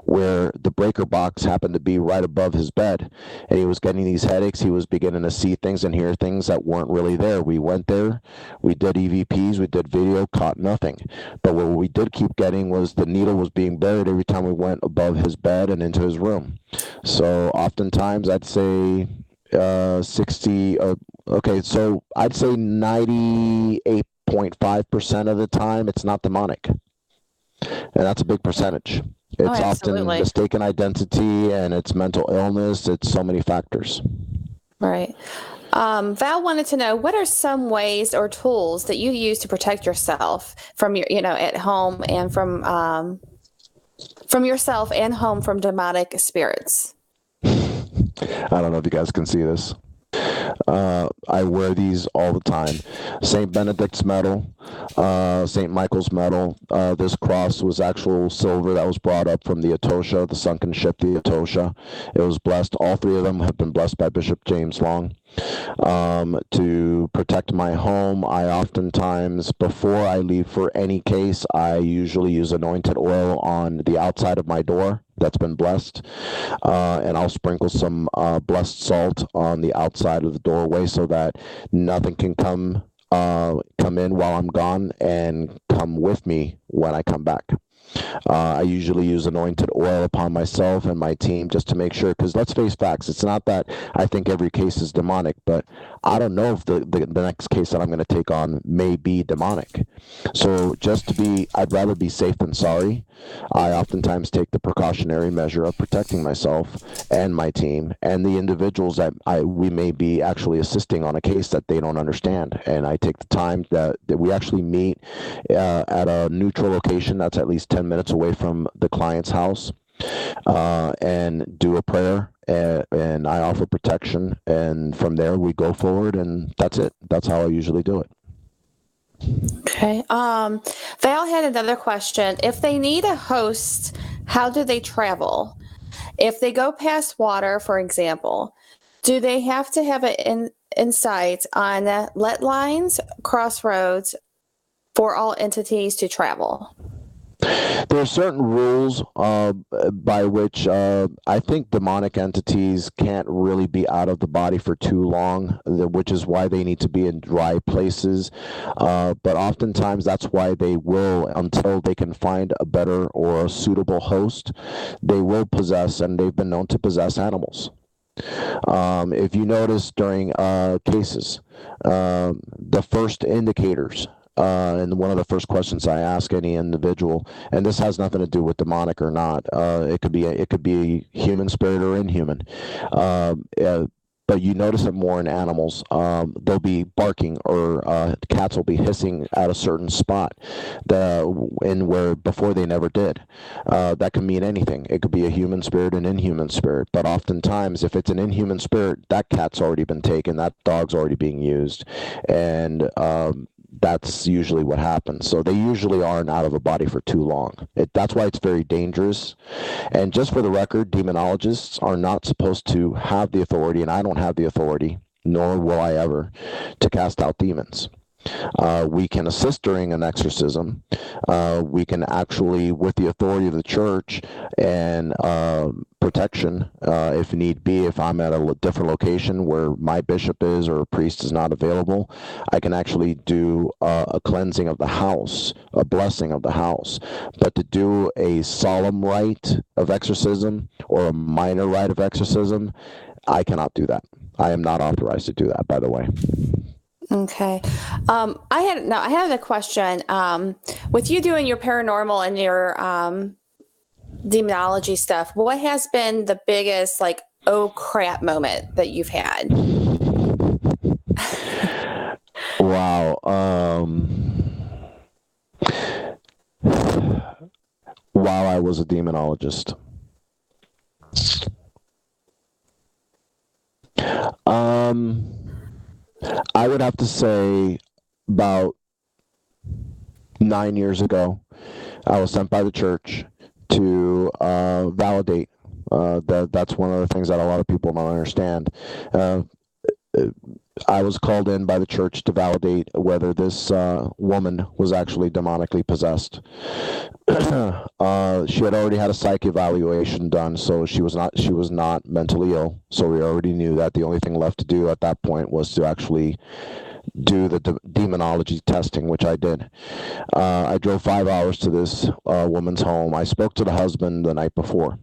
where the breaker box happened to be right above his bed, and he was getting these headaches. He was beginning to see things and hear things that weren't really there. We went there, we did EVPs, we did video, caught nothing. But what we did keep getting was the needle was being buried every time we went above his bed and into his room. So oftentimes I'd say 60, okay, so I'd say 98.5% of the time it's not demonic. And that's a big percentage. It's often mistaken identity, and it's mental illness. It's so many factors. Right. Val wanted to know, what are some ways or tools that you use to protect yourself from your, at home and from yourself and home from demonic spirits? I don't know if you guys can see this. I wear these all the time. St. Benedict's medal, St. Michael's medal. This cross was actual silver that was brought up from the Etosha, the sunken ship, the Etosha. It was blessed. All three of them have been blessed by Bishop James Long. To protect my home, I oftentimes, before I leave for any case, I usually use anointed oil on the outside of my door that's been blessed, and I'll sprinkle some blessed salt on the outside of the doorway so that nothing can come in while I'm gone and come with me when I come back. I usually use anointed oil upon myself and my team just to make sure, because let's face facts, it's not that I think every case is demonic, but I don't know if the next case that I'm going to take on may be demonic. So I'd rather be safe than sorry. I oftentimes take the precautionary measure of protecting myself and my team and the individuals that we may be actually assisting on a case that they don't understand. And I take the time that we actually meet at a neutral location that's at least 10 minutes away from the client's house, and do a prayer, and I offer protection, and from there we go forward, and that's it. That's how I usually do it. Okay. Val had another question. If they need a host, how do they travel? If they go past water, for example, do they have to have an insight on let lines, crossroads for all entities to travel? There are certain rules by which I think demonic entities can't really be out of the body for too long, which is why they need to be in dry places. But oftentimes that's why they will, until they can find a better or a suitable host, they will possess, and they've been known to possess animals. If you notice during cases, the first indicators, and one of the first questions I ask any individual, and this has nothing to do with demonic or not, it could be human spirit or inhuman, but you notice it more in animals. They'll be barking, or cats will be hissing at a certain spot, where before they never did. That can mean anything. It could be a human spirit, an inhuman spirit. But oftentimes, if it's an inhuman spirit, that cat's already been taken, that dog's already being used, and that's usually what happens. So they usually aren't out of a body for too long. That's why it's very dangerous. And just for the record, demonologists are not supposed to have the authority, and I don't have the authority, nor will I ever, to cast out demons. We can assist during an exorcism. We can actually, with the authority of the church and protection, if need be, if I'm at a different location where my bishop is or a priest is not available, I can actually do a cleansing of the house, a blessing of the house. But to do a solemn rite of exorcism or a minor rite of exorcism, I cannot do that. I am not authorized to do that, by the way. Okay. I had a question. With you doing your paranormal and your demonology stuff, what has been the biggest, like, oh crap moment that you've had? Wow. While I was a demonologist. I would have to say about 9 years ago, I was sent by the church to validate. That's one of the things that a lot of people don't understand. I was called in by the church to validate whether this woman was actually demonically possessed. She had already had a psych evaluation done, so she was not mentally ill. So we already knew that the only thing left to do at that point was to actually do the demonology testing, which I did. I drove 5 hours to this woman's home. I spoke to the husband the night before.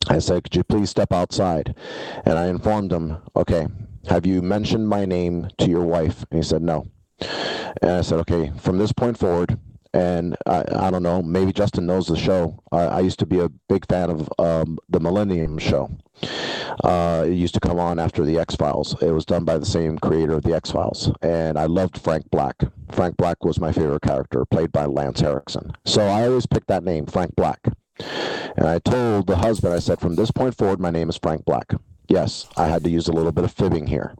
I said, "Could you please step outside?" And I informed him, "Okay, have you mentioned my name to your wife?" And he said, "No." And I said, "Okay, from this point forward," and I don't know, maybe Justin knows the show. I used to be a big fan of the Millennium Show. It used to come on after the X-Files. It was done by the same creator of the X-Files, and I loved Frank Black. Frank Black was my favorite character, played by Lance Henriksen. So I always picked that name, Frank Black. And I told the husband, I said, "From this point forward, my name is Frank Black." Yes, I had to use a little bit of fibbing here.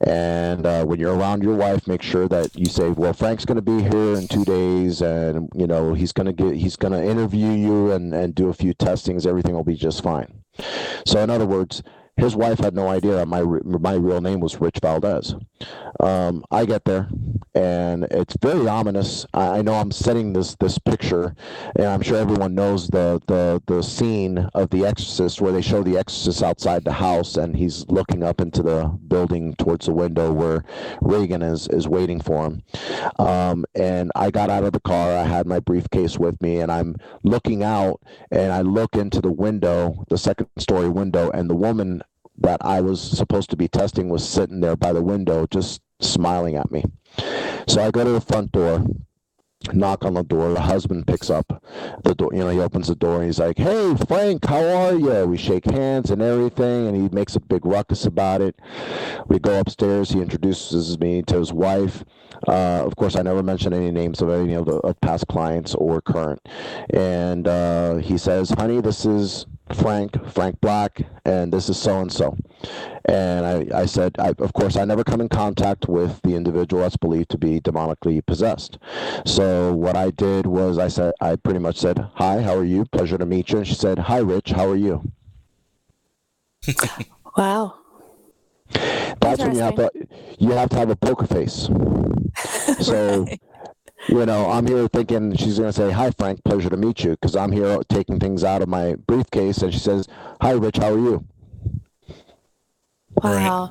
And when you're around your wife, make sure that you say, "Well, Frank's going to be here in 2 days, and he's going to interview you and do a few testings. Everything will be just fine." So in other words, his wife had no idea that my real name was Rich Valdes. I get there, and it's very ominous. I know I'm setting this picture, and I'm sure everyone knows the scene of The Exorcist, where they show the Exorcist outside the house, and he's looking up into the building towards the window where Reagan is waiting for him. And I got out of the car. I had my briefcase with me, and I'm looking out, and I look into the window, the second-story window, and the woman that I was supposed to be testing was sitting there by the window just smiling at me. So I go to the front door, knock on the door. The husband picks up the door. He opens the door and he's like, "Hey, Frank, how are you?" We shake hands and everything, and he makes a big ruckus about it. We go upstairs. He introduces me to his wife. Of course, I never mention any names of any of past clients or current. And he says, "Honey, this is Frank Black, and this is so-and-so." And I said, of course, I never come in contact with the individual that's believed to be demonically possessed. So what I did was I pretty much said, "Hi, how are you? Pleasure to meet you." And she said, "Hi, Rich, how are you?" Wow. That's when you have to have a poker face. So, right. I'm here thinking she's going to say, "Hi, Frank, pleasure to meet you," because I'm here taking things out of my briefcase, and she says, "Hi, Rich, how are you?" Wow.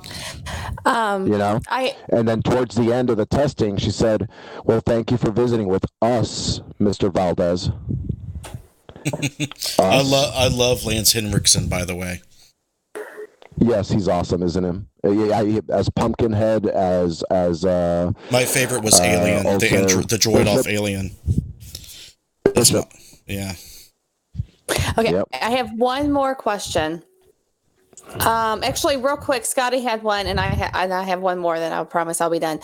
And then towards the end of the testing, she said, "Well, thank you for visiting with us, Mr. Valdes." I love Lance Henriksen, by the way. Yes, he's awesome, isn't he? As Pumpkinhead, as my favorite was Alien, the droid off Alien. Yeah. Okay, yep. I have one more question. Actually, real quick, Scotty had one, and I have one more. Then I promise I'll be done.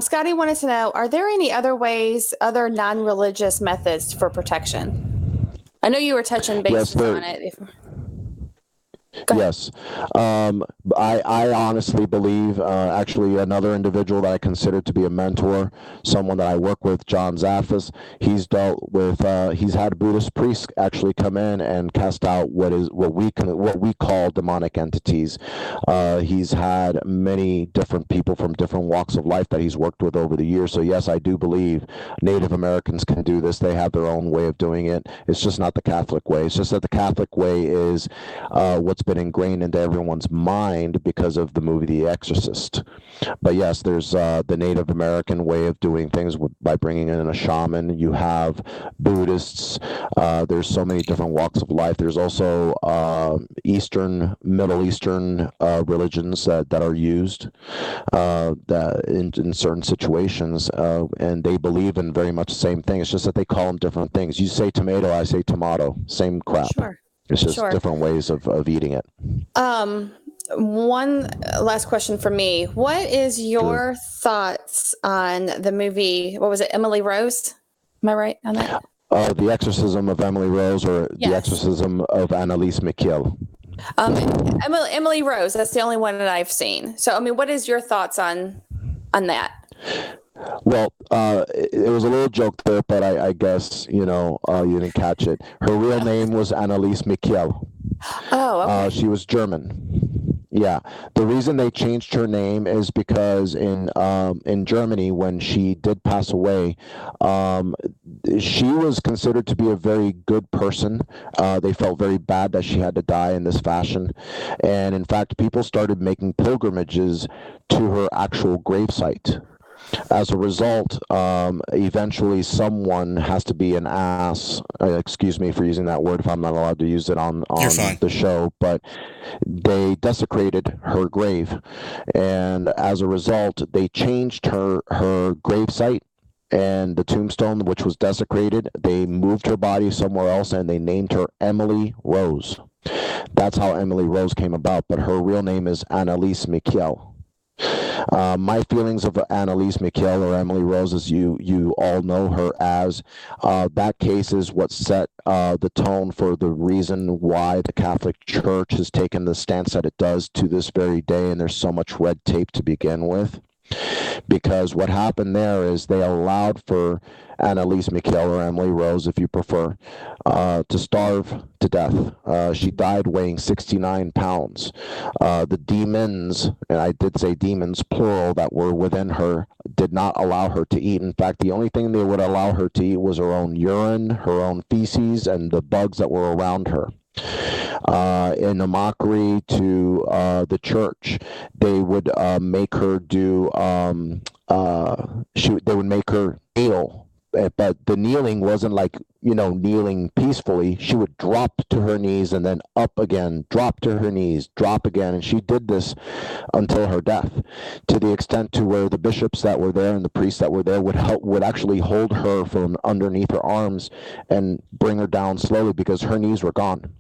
Scotty wanted to know: are there any other ways, other non-religious methods for protection? I know you were touching bases on it. Yes. I honestly believe, actually, another individual that I consider to be a mentor, someone that I work with, John Zaffis, he's dealt with, he's had Buddhist priests actually come in and cast out what we call demonic entities. He's had many different people from different walks of life that he's worked with over the years. So yes, I do believe Native Americans can do this. They have their own way of doing it. It's just not the Catholic way. It's just that the Catholic way is what's been ingrained into everyone's mind because of the movie The Exorcist. But yes, there's the Native American way of doing things by bringing in a shaman. You have Buddhists. There's so many different walks of life. There's also Middle Eastern religions that are used that in certain situations, and they believe in very much the same thing. It's just that they call them different things. You say tomato, I say tomato. Same crap. Sure. It's just different ways of eating it. One last question for me. What is your thoughts on the movie? What was it? Emily Rose? Am I right on that? The Exorcism of Emily Rose, or yes. The Exorcism of Annalise McKeel. Emily Rose. That's the only one that I've seen. So, what is your thoughts on that? Well, it was a little joke there, but I guess, you didn't catch it. Her real name was Annalise McKeel. Oh, okay. She was German. Yeah. The reason they changed her name is because in Germany, when she did pass away, she was considered to be a very good person. They felt very bad that she had to die in this fashion. And in fact, people started making pilgrimages to her actual gravesite. As a result, eventually someone has to be an ass. Excuse me for using that word if I'm not allowed to use it on the show, but they desecrated her grave. And as a result, they changed her gravesite and the tombstone, which was desecrated. They moved her body somewhere else, and they named her Emily Rose. That's how Emily Rose came about, but her real name is Annalise McKeel. My feelings of Annalise McKeel, or Emily Rose, as you all know her as, that case is what set the tone for the reason why the Catholic Church has taken the stance that it does to this very day, and there's so much red tape to begin with. because what happened there is they allowed for Annalise McHale, or Emily Rose, if you prefer, to starve to death. She died weighing 69 pounds. The demons, and I did say demons, plural, that were within her did not allow her to eat. In fact, the only thing they would allow her to eat was her own urine, her own feces, and the bugs that were around her. In a mockery to the church, they would make her do. They would make her kneel, but the kneeling wasn't like, kneeling peacefully. She would drop to her knees and then up again, drop to her knees, drop again, and she did this until her death, to the extent to where the bishops that were there and the priests that were there would actually hold her from underneath her arms and bring her down slowly because her knees were gone.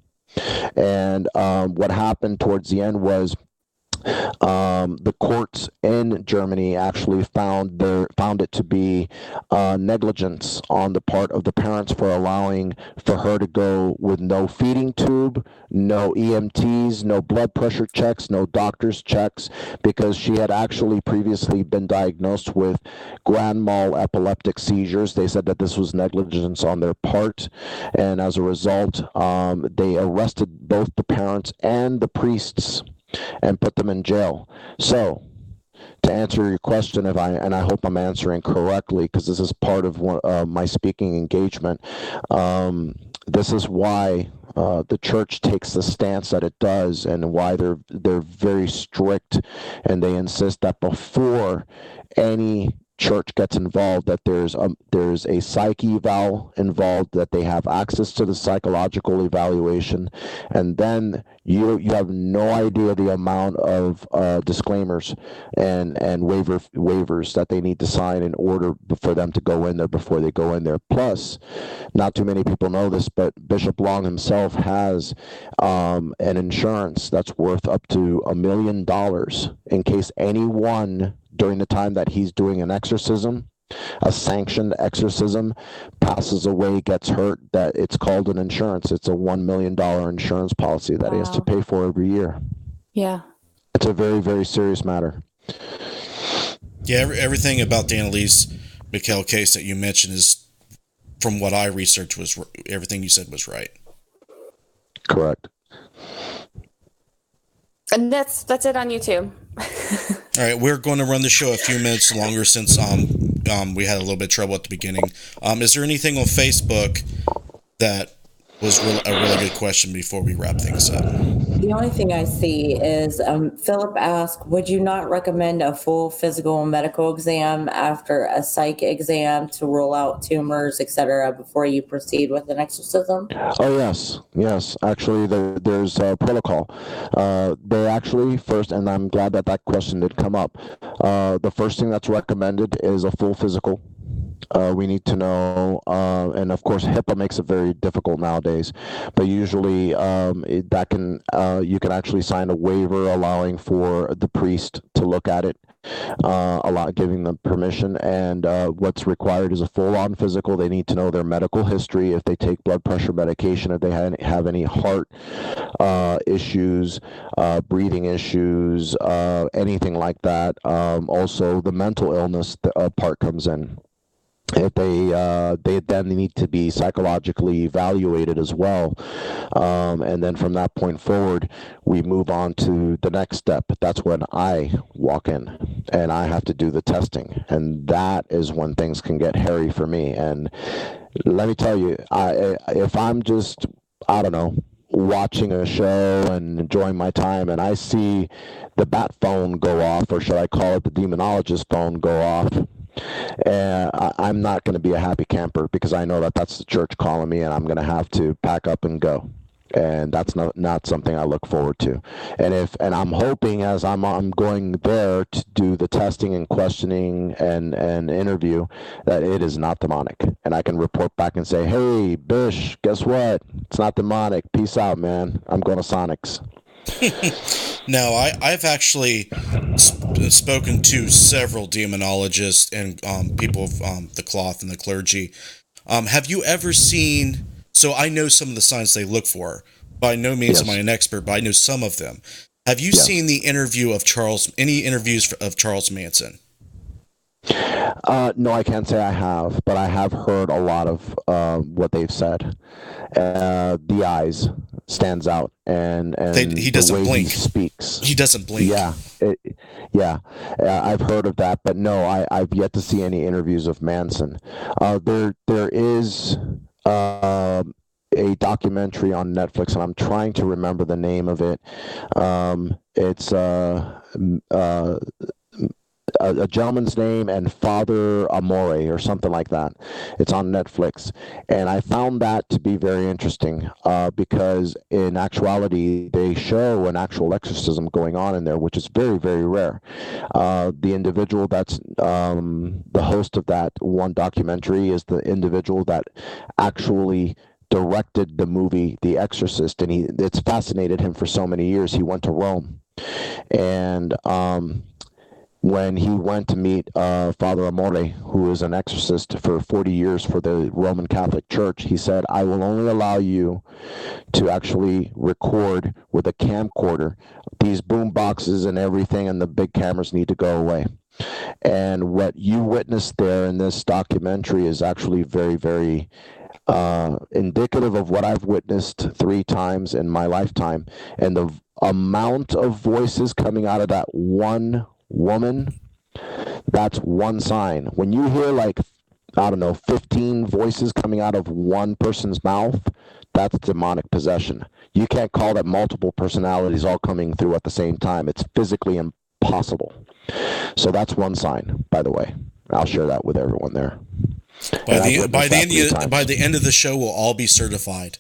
And what happened towards the end was the courts in Germany actually found it to be negligence on the part of the parents for allowing for her to go with no feeding tube, no EMTs, no blood pressure checks, no doctor's checks, because she had actually previously been diagnosed with grand mal epileptic seizures. They said that this was negligence on their part, and as a result, they arrested both the parents and the priests and put them in jail. So, to answer your question, I hope I'm answering correctly, because this is part of my speaking engagement. This is why the church takes the stance that it does, and why they're very strict, and they insist that before any church gets involved, that there's a psych eval involved, that they have access to the psychological evaluation, and then you have no idea the amount of disclaimers and waivers that they need to sign in order for them to go in there before they go in there. Plus, not too many people know this, but Bishop Long himself has an insurance that's worth up to $1 million in case anyone during the time that he's doing an exorcism, a sanctioned exorcism, passes away, gets hurt, that it's called an insurance. It's a $1 million insurance policy that he has to pay for every year. Yeah. It's a very, very serious matter. Yeah, everything about the Annalise McHale case that you mentioned is, from what I researched, was everything you said was right. Correct. And that's it on YouTube. All right, we're going to run the show a few minutes longer since we had a little bit of trouble at the beginning. Is there anything on Facebook that was a really good question before we wrap things up? The only thing I see is Philip asked, would you not recommend a full physical and medical exam after a psych exam to rule out tumors, etc., before you proceed with an exorcism? Oh, yes. Actually, there's a protocol. They actually first, and I'm glad that question did come up. The first thing that's recommended is a full physical. We need to know, and of course HIPAA makes it very difficult nowadays, but usually you can actually sign a waiver allowing for the priest to look at it, giving them permission, and what's required is a full-on physical. They need to know their medical history, if they take blood pressure medication, if they have any heart issues, breathing issues, anything like that. Also, the mental illness part comes in. If they then need to be psychologically evaluated as well, and then from that point forward, we move on to the next step. That's when I walk in and I have to do the testing, and that is when things can get hairy for me. And let me tell you, if I'm just, I don't know, watching a show and enjoying my time, and I see the bat phone go off, or should I call it the demonologist phone go off, I'm not going to be a happy camper, because I know that that's the church calling me, and I'm going to have to pack up and go. And that's not something I look forward to. And I'm hoping, as I'm going there to do the testing and questioning and interview, that it is not demonic, and I can report back and say, hey, Bish, guess what? It's not demonic. Peace out, man. I'm going to Sonics. Now, I've actually spoken to several demonologists and people of the cloth and the clergy. Have you ever seen... So I know some of the signs they look for. By no means am I an expert, but I know some of them. Have you seen the interview of any interviews of Charles Manson? No, I can't say I have, but I have heard a lot of what they've said. The eyes stands out, and He the doesn't way he blink. speaks. He doesn't blink. Yeah, yeah. I've heard of that, but no, I've yet to see any interviews of Manson. There is a documentary on Netflix, and I'm trying to remember the name of it. It's a gentleman's name and Father Amore or something like that. It's on Netflix, and I found that to be very interesting because in actuality they show an actual exorcism going on in there, which is very, very rare. The individual that's the host of that one documentary is the individual that actually directed the movie The Exorcist, and it's fascinated him for so many years. He went to Rome, and when he went to meet Father Amore, who is an exorcist for 40 years for the Roman Catholic Church, he said, I will only allow you to actually record with a camcorder. These boom boxes and everything and the big cameras need to go away. And what you witnessed there in this documentary is actually very, very indicative of what I've witnessed 3 times in my lifetime. And the amount of voices coming out of that one woman, that's one sign. When you hear like, I don't know, 15 voices coming out of one person's mouth, that's demonic possession. You can't call that multiple personalities all coming through at the same time. It's physically impossible. So that's one sign, by the way. I'll share that with everyone there. By the end of the show, we'll all be certified.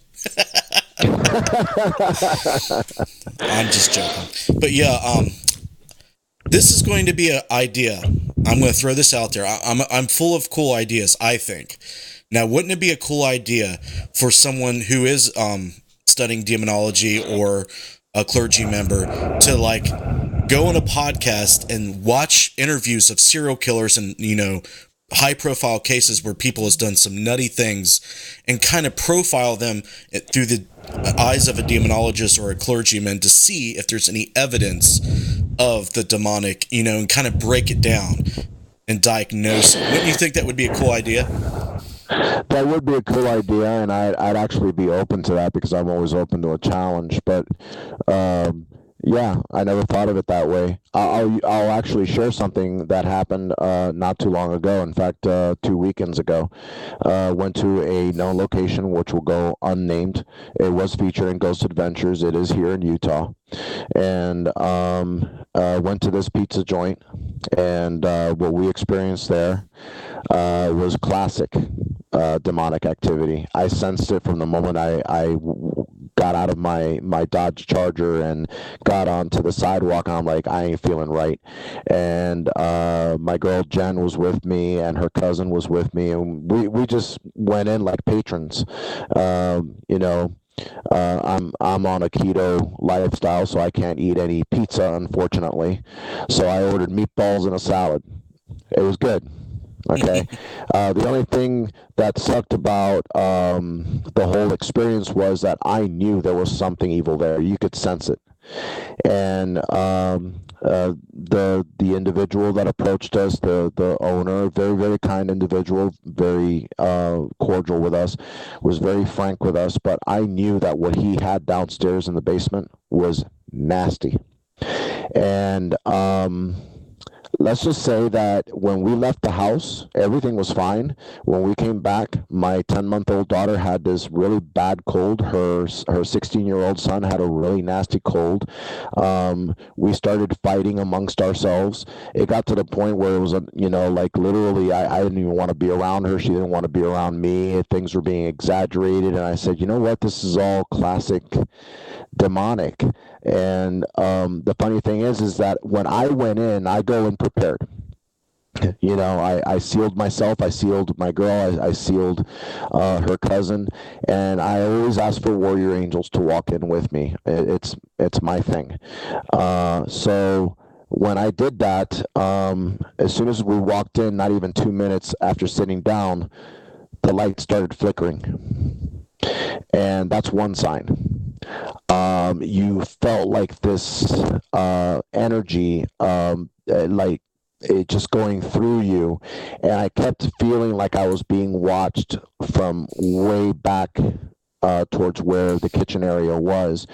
I'm just joking. But yeah, this is going to be an idea. I'm going to throw this out there. I'm full of cool ideas, I think. Now, wouldn't it be a cool idea for someone who is studying demonology or a clergy member to like go on a podcast and watch interviews of serial killers and, you know, high profile cases where people has done some nutty things and kind of profile them through the eyes of a demonologist or a clergyman to see if there's any evidence of the demonic, you know, and kind of break it down and diagnose it. Wouldn't you think that would be a cool idea? That would be a cool idea, and I'd actually be open to that because I'm always open to a challenge. But yeah, I never thought of it that way. I'll actually share something that happened not too long ago. In fact, 2 weekends ago, went to a known location which will go unnamed. It was featured in Ghost Adventures. It is here in Utah, and went to this pizza joint, and what we experienced there was classic demonic activity. I sensed it from the moment I got out of my Dodge Charger and got onto the sidewalk. I'm like, I ain't feeling right. And my girl Jen was with me, and her cousin was with me, and we just went in like patrons. You know, I'm on a keto lifestyle, so I can't eat any pizza, unfortunately. So I ordered meatballs and a salad. It was good. Okay. The only thing that sucked about the whole experience was that I knew there was something evil there. You could sense it. And the individual that approached us, the owner, very, very kind individual, very cordial with us, was very frank with us. But I knew that what he had downstairs in the basement was nasty. And let's just say that when we left the house, everything was fine. When we came back, my 10-month-old daughter had this really bad cold. Her 16-year-old son had a really nasty cold. We started fighting amongst ourselves. It got to the point where it was, like literally, I didn't even want to be around her. She didn't want to be around me. Things were being exaggerated. And I said, you know what? This is all classic demonic. And the funny thing is that when I went in, I go in prepared. You know, I sealed myself, I sealed my girl, I sealed her cousin, and I always ask for warrior angels to walk in with me. It's my thing. So when I did that, as soon as we walked in, not even 2 minutes after sitting down, the light started flickering. And that's one sign. You felt like this energy, like it just going through you, and I kept feeling like I was being watched from way back towards where the kitchen area was.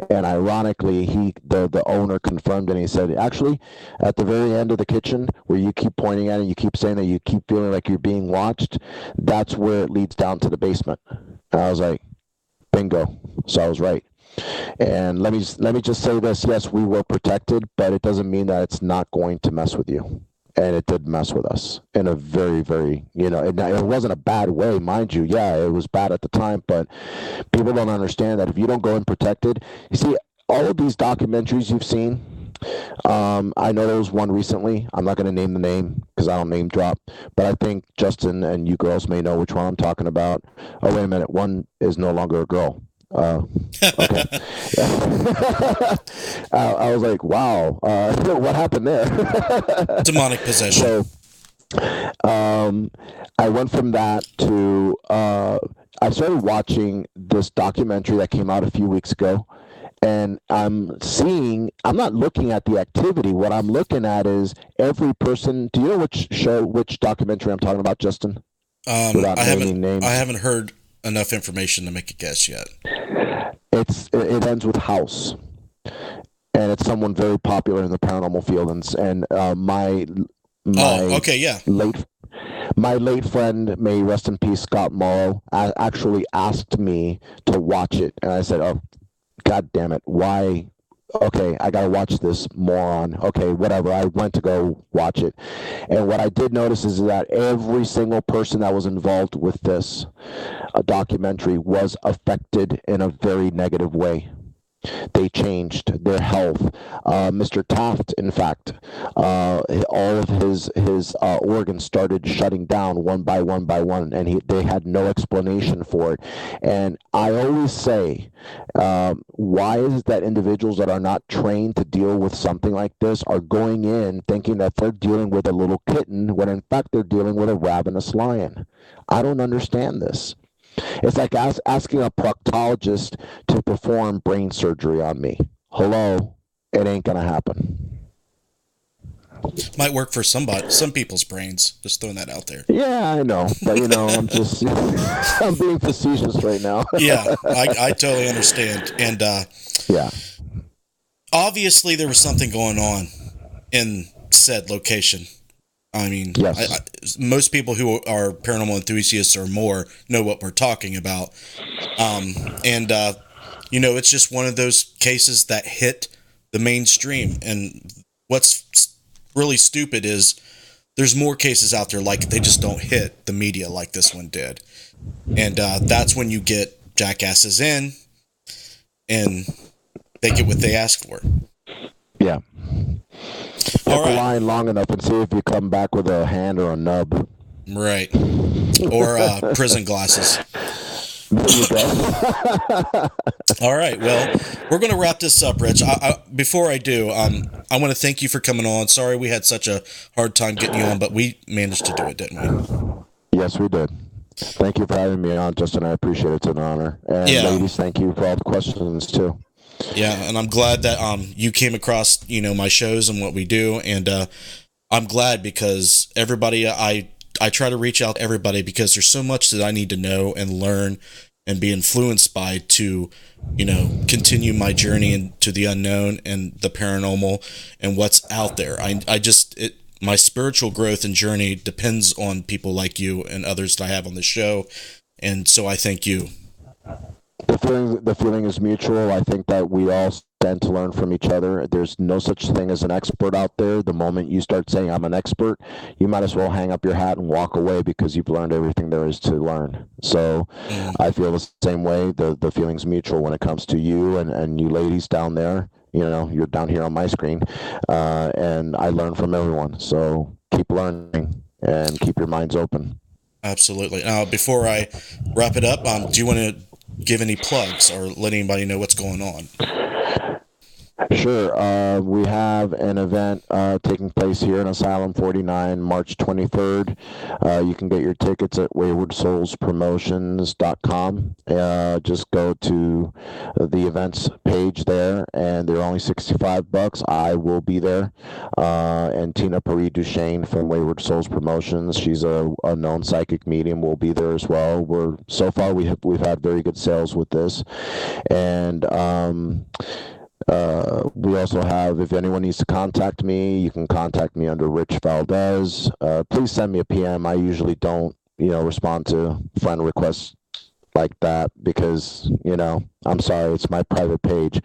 And ironically, the owner confirmed it, and he said, actually, at the very end of the kitchen, where you keep pointing at it, you keep saying that you keep feeling like you're being watched, that's where it leads down to the basement. And I was like, bingo. So I was right. And let me just say this: yes, we were protected, but it doesn't mean that it's not going to mess with you. And it did mess with us in a very, very, it wasn't a bad way, mind you. Yeah, it was bad at the time, but people don't understand that if you don't go in protected, you see, all of these documentaries you've seen, I know there was one recently. I'm not going to name the name because I don't name drop, but I think Justin and you girls may know which one I'm talking about. Oh, wait a minute. One is no longer a girl. Okay. I was like, wow, what happened there? Demonic possession. So, I went from that to, I started watching this documentary that came out a few weeks ago, and I'm not looking at the activity. What I'm looking at is every person. Do you know which documentary I'm talking about, Justin? I haven't heard enough information to make a guess yet. It ends with House, and it's someone very popular in the paranormal field, and my okay, yeah. My late friend, may rest in peace, Scott Morrow, actually asked me to watch it, and I said, "Oh, God damn it, why?" Okay, I gotta watch this moron. Okay, whatever. I went to go watch it, and what I did notice is that every single person that was involved with this documentary was affected in a very negative way. They changed their health. Mr. Taft, in fact, all of his organs started shutting down one by one by one, and they had no explanation for it. And I always say, why is it that individuals that are not trained to deal with something like this are going in thinking that they're dealing with a little kitten when in fact they're dealing with a ravenous lion? I don't understand this. It's like asking a proctologist to perform brain surgery on me. Hello, it ain't gonna happen. Might work for some people's brains. Just throwing that out there. Yeah, I know, but I'm just I'm being facetious right now. Yeah, I totally understand, and yeah, obviously there was something going on in said location. I mean, yes. Most people who are paranormal enthusiasts or more know what we're talking about. It's just one of those cases that hit the mainstream. And what's really stupid is there's more cases out there like they just don't hit the media like this one did. And that's when you get jackasses in and they get what they ask for. Yeah. Hold the line long enough and see if you come back with a hand or a nub. Right. Or prison glasses. There you go. All right. Well, we're going to wrap this up, Rich. Before I do, I want to thank you for coming on. Sorry we had such a hard time getting you on, but we managed to do it, didn't we? Yes, we did. Thank you for having me on, Justin. I appreciate it. It's an honor. And ladies, thank you for all the questions, too. Yeah, and I'm glad that you came across my shows and what we do, and I'm glad because everybody I try to reach out to everybody because there's so much that I need to know and learn and be influenced by to continue my journey into the unknown and the paranormal and what's out there. My spiritual growth and journey depends on people like you and others that I have on the show, and so I thank you. The feeling is mutual. I think that we all stand to learn from each other. There's no such thing as an expert out there. The moment you start saying I'm an expert, you might as well hang up your hat and walk away because you've learned everything there is to learn. So I feel the same way. The feeling's mutual when it comes to you and you ladies down there. You're down here on my screen, and I learn from everyone. So keep learning and keep your minds open. Absolutely. Now, before I wrap it up, do you want to give any plugs or let anybody know what's going on? Sure. We have an event taking place here in Asylum 49, March 23rd. You can get your tickets at waywardsoulspromotions.com. Just go to the events page there, and they're only $65. I will be there. And Tina Paris Duchesne from Wayward Souls Promotions, she's a known psychic medium, will be there as well. We've had very good sales with this. And we also have, if anyone needs to contact me, you can contact me under Rich Valdes. Please send me a PM. I usually don't, respond to friend requests like that because, I'm sorry, it's my private page.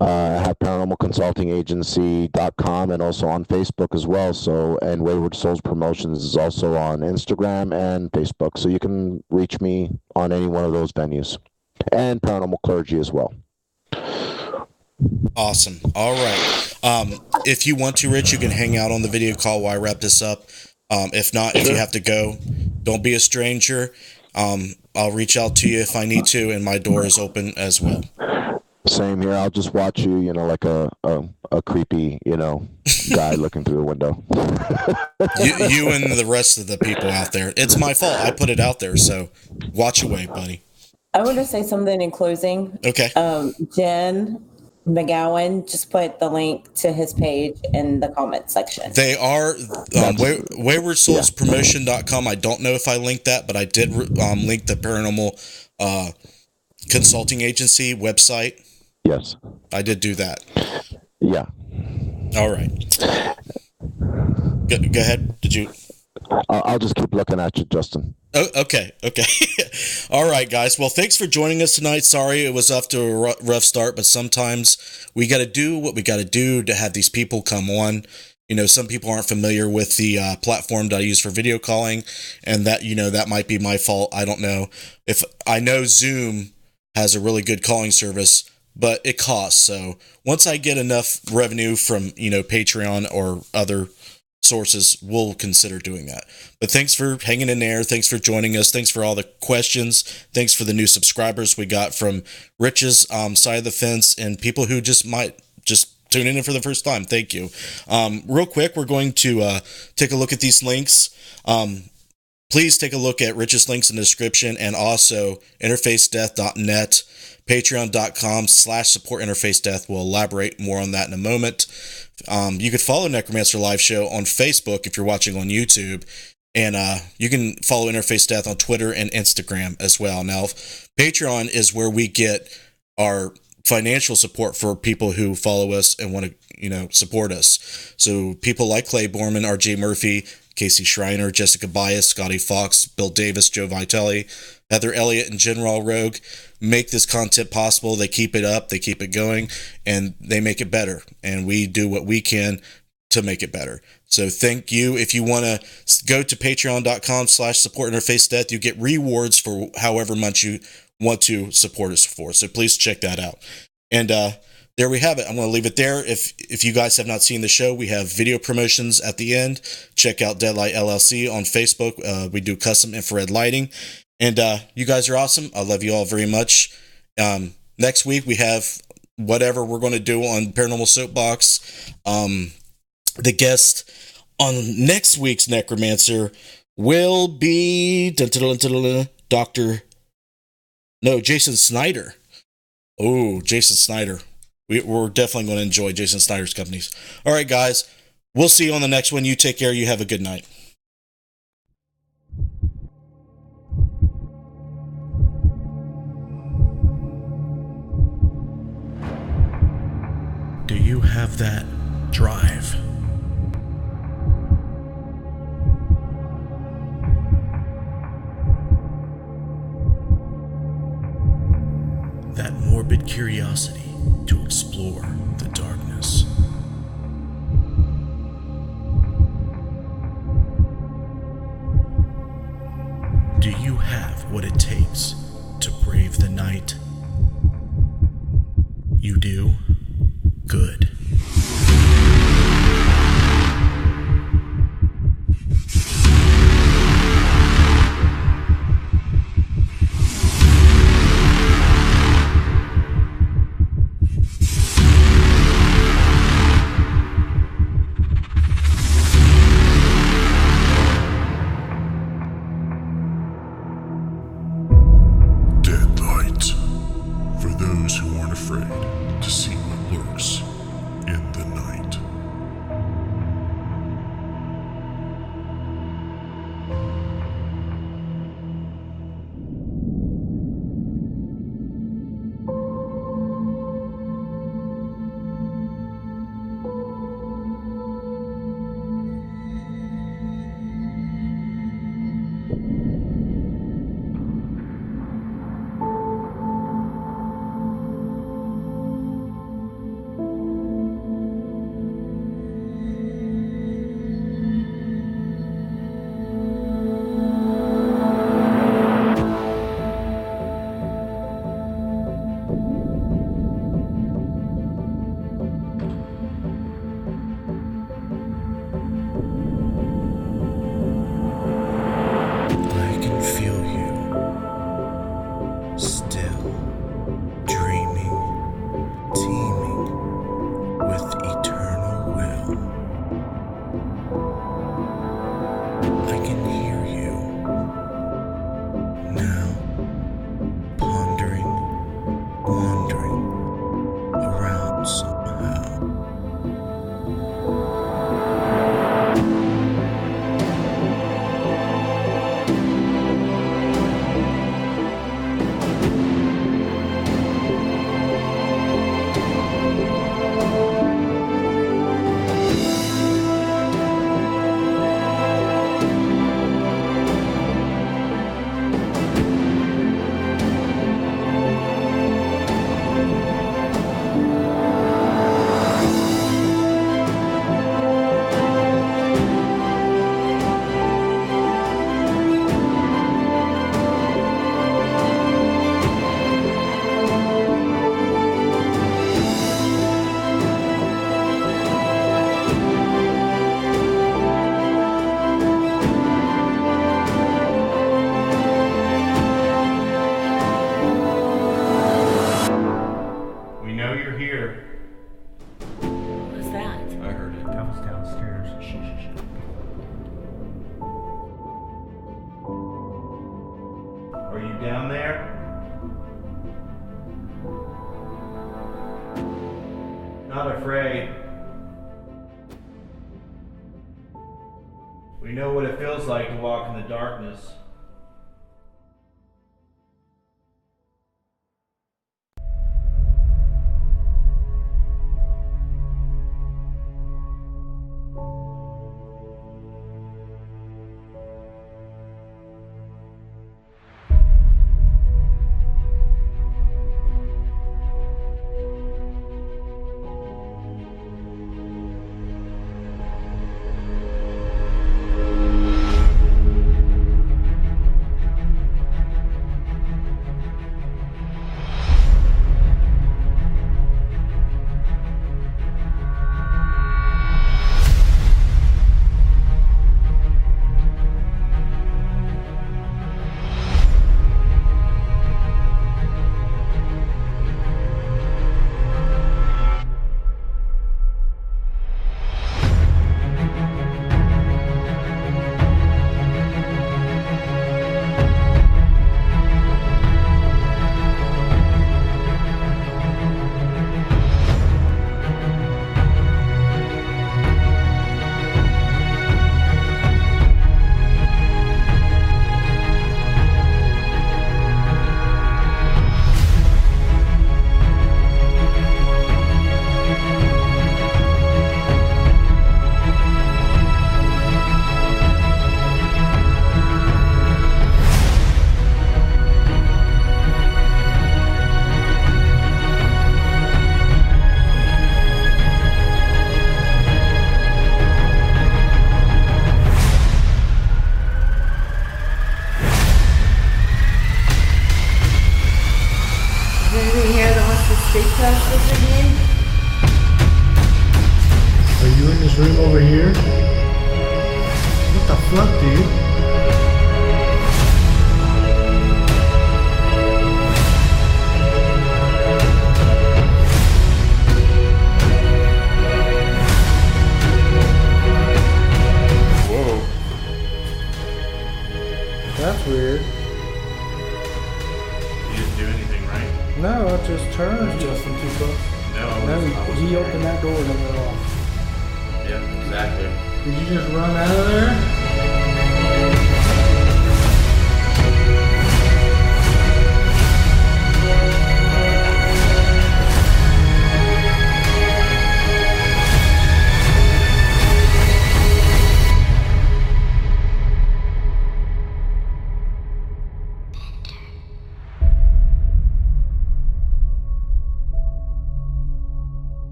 I have Paranormal Consulting Agency.com and also on Facebook as well. And Wayward Souls Promotions is also on Instagram and Facebook. So you can reach me on any one of those venues, and Paranormal Clergy as well. Awesome. All right. If you want to, Rich, you can hang out on the video call while I wrap this up. If not, if you have to go, don't be a stranger. I'll reach out to you if I need to, and my door is open as well. Same here. I'll just watch you, like a creepy, guy looking through the window. you and the rest of the people out there. It's my fault. I put it out there, so watch away, buddy. I want to say something in closing. Okay. Jen McGowan just put the link to his page in the comment section. They are waywardsoulspromotion.com. I don't know if I linked that, but I did link the Paranormal Consulting Agency website. Yes. I did do that. Yeah. All right. Go ahead. Did you? I'll just keep looking at you, Justin. Oh, okay. All right, guys. Well, thanks for joining us tonight. Sorry it was off to a rough start, but sometimes we got to do what we got to do to have these people come on. Some people aren't familiar with the platform that I use for video calling, and that, that might be my fault. I don't know. If I know Zoom has a really good calling service, but it costs. So once I get enough revenue from, Patreon or other sources, we'll consider doing that. But thanks for hanging in there. Thanks for joining us. Thanks for all the questions. Thanks for the new subscribers we got from Rich's side of the fence and people who might tune in for the first time. Thank you. Real quick, we're going to take a look at these links. Please take a look at Rich's links in the description, and also interfacedeath.net, patreon.com/support interfacedeath. We'll elaborate more on that in a moment. You could follow Necromancer Live Show on Facebook if you're watching on YouTube, and you can follow Interface Death on Twitter and Instagram as well. Now, Patreon is where we get our financial support for people who follow us and want to, support us. So people like Clay Borman, R.J. Murphy, Casey Schreiner, Jessica Bias, Scotty Fox, Bill Davis, Joe Vitale, Heather Elliott, and General Rogue make this content possible. They keep it up, they keep it going, and they make it better. And we do what we can to make it better. So thank you. If you want to go to patreon.com/support interface death, you get rewards for however much you want to support us for. So please check that out. And there we have it. I'm going to leave it there. If you guys have not seen the show, we have video promotions at the end. Check out Deadlight LLC on Facebook. We do custom infrared lighting. And you guys are awesome. I love you all very much. Next week, we have whatever we're going to do on Paranormal Soapbox. The guest on next week's Necromancer will be Jason Snyder. Oh, Jason Snyder. We're definitely going to enjoy Jason Snyder's companies. All right, guys. We'll see you on the next one. You take care. You have a good night. Do you have that drive? That morbid curiosity to explore the darkness? Do you have what it takes to brave the night? You do? Good. We know what it feels like to walk in the darkness. Are you in this room over here? What the fuck, dude? Whoa. That's weird. You didn't do anything, right? No, it just turned. Was Justin too close? No, And then he opened that door and it went off. Yeah, exactly. Did you just run out of there?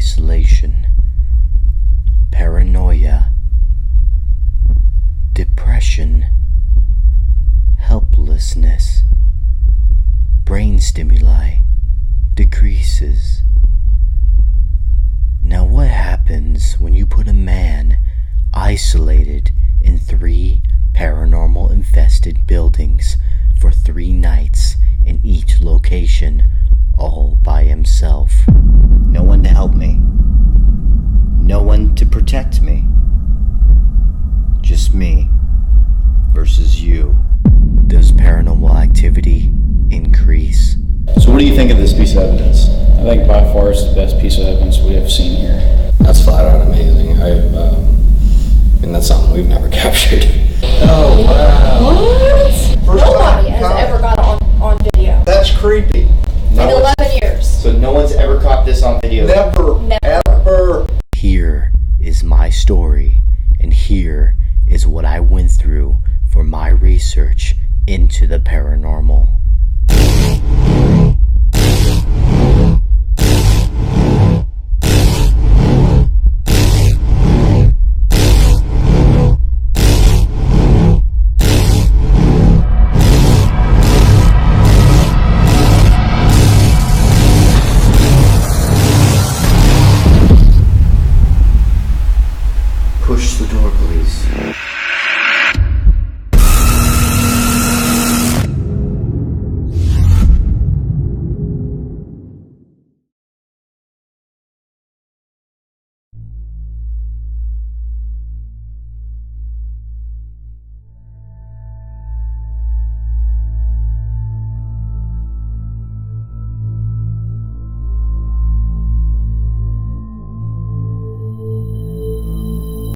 isolation, paranoia, depression, helplessness, brain stimuli decreases. Now what happens when you put a man isolated in 3 paranormal infested buildings for 3 nights in each location, all by himself? No one to help me. No one to protect me. Just me versus you. Does paranormal activity increase? So what do you think of this piece of evidence? I think by far it's the best piece of evidence we have seen here. That's flat out amazing. And that's something we've never captured. Oh, wow. What? Nobody has ever got on video. That's creepy. In 11 years. So no one's ever caught this on video? Never. Ever. Here is my story, and here is what I went through for my research into the paranormal.